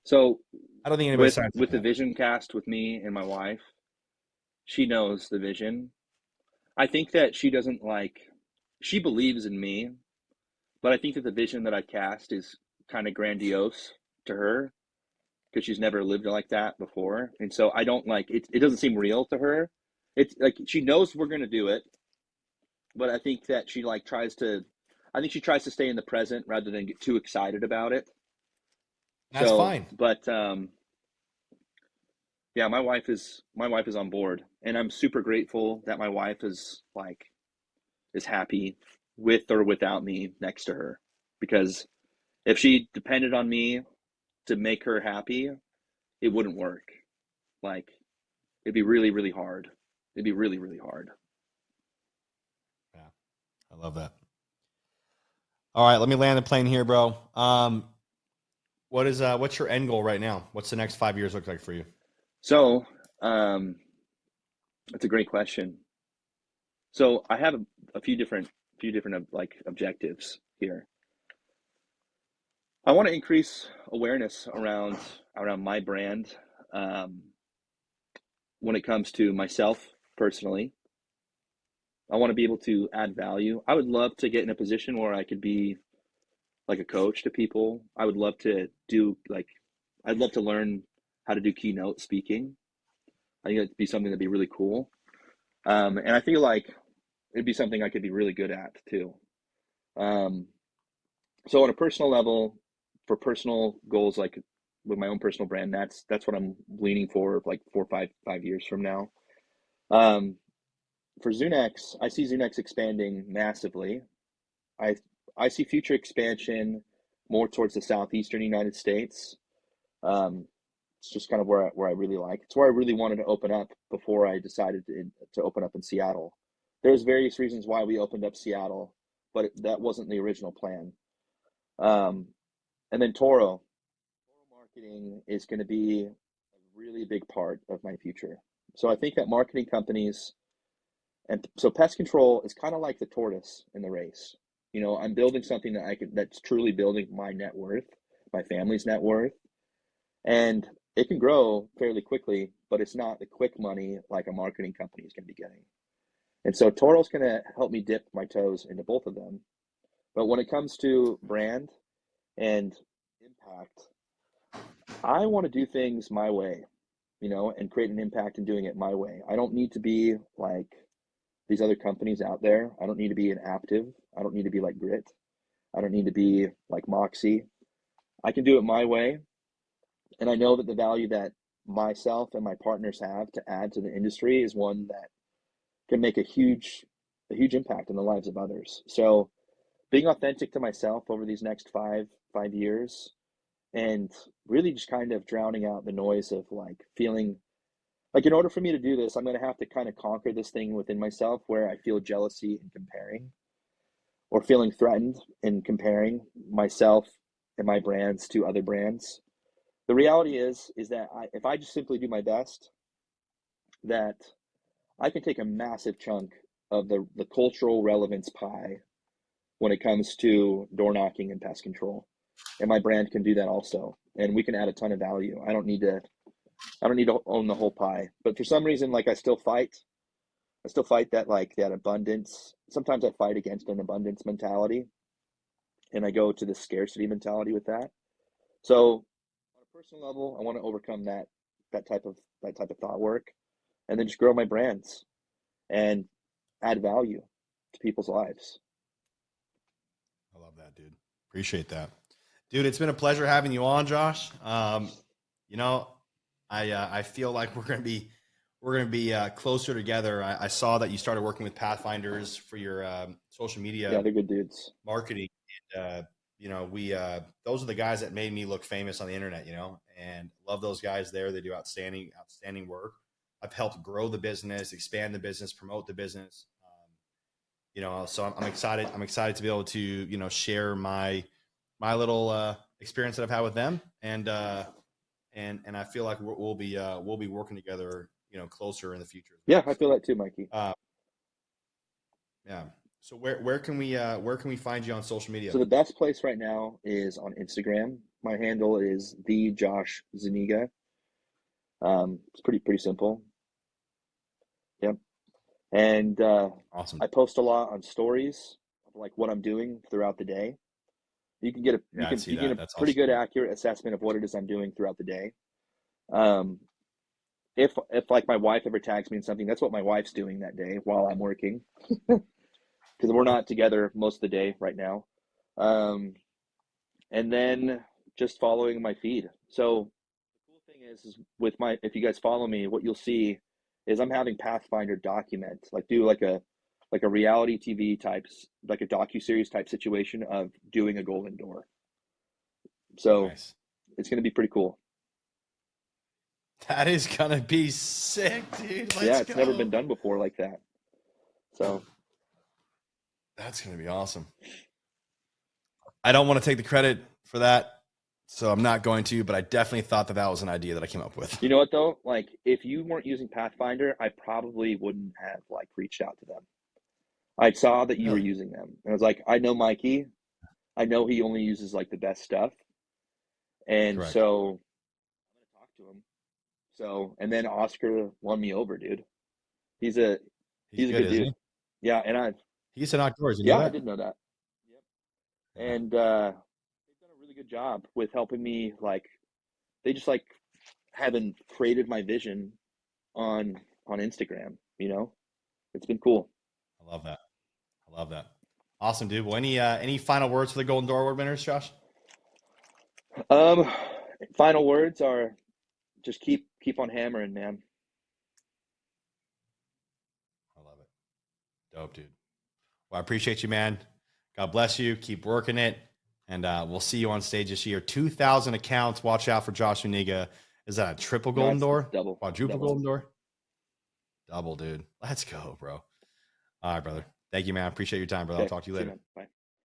So I don't think anybody signs up with the vision cast with me and my wife. She knows the vision. I think that she believes in me, but I think that the vision that I cast is kind of grandiose to her because she's never lived like that before. And so I don't it doesn't seem real to her. It's like she knows we're going to do it, but I think that she tries to stay in the present rather than get too excited about it. That's fine. But yeah, my wife is on board, and I'm super grateful that my wife is happy with or without me next to her, because if she depended on me to make her happy, it wouldn't work. It'd be really, really hard. It'd be really, really hard. Yeah, I love that. All right, let me land the plane here, bro. What's your end goal right now? What's the next 5 years look like for you? So, that's a great question. So I have a few different objectives here. I want to increase awareness around my brand when it comes to myself personally. I want to be able to add value. I would love to get in a position where I could be like a coach to people. I would love to I'd love to learn how to do keynote speaking. I think that'd be something that'd be really cool. And I feel like it'd be something I could be really good at too. So on a personal level, for personal goals, like with my own personal brand, that's what I'm leaning for, like 4 or 5 years from now. For Zunex, I see Zunex expanding massively. I see future expansion more towards the southeastern United States, It's just kind of where I really like. It's where I really wanted to open up before I decided to open up in Seattle. There's various reasons why we opened up Seattle, but that wasn't the original plan. And then Toro marketing is going to be a really big part of my future. So I think that marketing companies, and so pest control is kind of like the tortoise in the race. I'm building something that's truly building my net worth, my family's net worth, and it can grow fairly quickly, but it's not the quick money like a marketing company is going to be getting. And so Toro's going to help me dip my toes into both of them. But when it comes to brand and impact, I want to do things my way, and create an impact in doing it my way. I don't need to be like these other companies out there. I don't need to be an Aptive. I don't need to be like Grit. I don't need to be like Moxie. I can do it my way. And I know that the value that myself and my partners have to add to the industry is one that can make a huge impact in the lives of others. So being authentic to myself over these next five years, and really just kind of drowning out the noise of like feeling like, in order for me to do this, I'm going to have to kind of conquer this thing within myself where I feel jealousy in comparing, or feeling threatened in comparing myself and my brands to other brands. The reality is that if I just simply do my best, that I can take a massive chunk of the cultural relevance pie when it comes to door knocking and pest control. And my brand can do that also. And we can add a ton of value. I don't need to own the whole pie. But for some reason, like I still fight that, like, that abundance. Sometimes I fight against an abundance mentality, and I go to the scarcity mentality with that. So on a personal level, I want to overcome that type of thought work, and then just grow my brands and add value to people's lives. I love that, dude. Appreciate that. Dude, it's been a pleasure having you on, Josh. I feel like we're gonna be closer together. I saw that you started working with Pathfinders for your social media. Yeah, they're good dudes. Marketing. And, those are the guys that made me look famous on the internet, and love those guys there. They do outstanding work. I've helped grow the business, expand the business, promote the business. So I'm excited. I'm excited to be able to, share my little experience that I've had with them, and I feel like we'll be working together, closer in the future. Yeah, I feel that too, Mikey. Yeah. So where can we find you on social media? So the best place right now is on Instagram. My handle is the Josh Zuniga. It's pretty simple. Yep. And Awesome. I post a lot on stories of like what I'm doing throughout the day. You can get a pretty good accurate assessment of what it is I'm doing throughout the day. If like my wife ever tags me in something, that's what my wife's doing that day while I'm working, because we're not together most of the day right now. And then just following my feed. So the cool thing is if you guys follow me, what you'll see is I'm having Pathfinder document, do like a reality TV types, like a docuseries type situation of doing a golden door. So nice. It's going to be pretty cool. That is going to be sick, dude. Let's go. Never been done before like that. So that's going to be awesome. I don't want to take the credit for that, so I'm not going to, but I definitely thought that was an idea that I came up with. You know what though? Like, if you weren't using Pathfinder, I probably wouldn't have reached out to them. I saw that you were using them, and I was like, I know Mikey. I know he only uses the best stuff. And correct. So I'm going to talk to him. So, and then Oscar won me over, dude. He's a good dude. He? Yeah. And he's an outdoors. I did know that. Yep. And they've done a really good job with helping me. They just having created my vision on Instagram, it's been cool. I love that. Awesome, dude. Well, any final words for the Golden Door Award winners, Josh? Final words are just keep on hammering, man. I love it. Dope, dude. Well, I appreciate you, man. God bless you. Keep working it. And we'll see you on stage this year. 2,000 accounts. Watch out for Josh Zuniga Is that a triple No, golden it's door? double. Quadruple Double. golden door? Double, dude. Let's go, bro. All right, brother. Thank you, man. I appreciate your time, brother. I'll Okay, talk to you see later. man. Bye.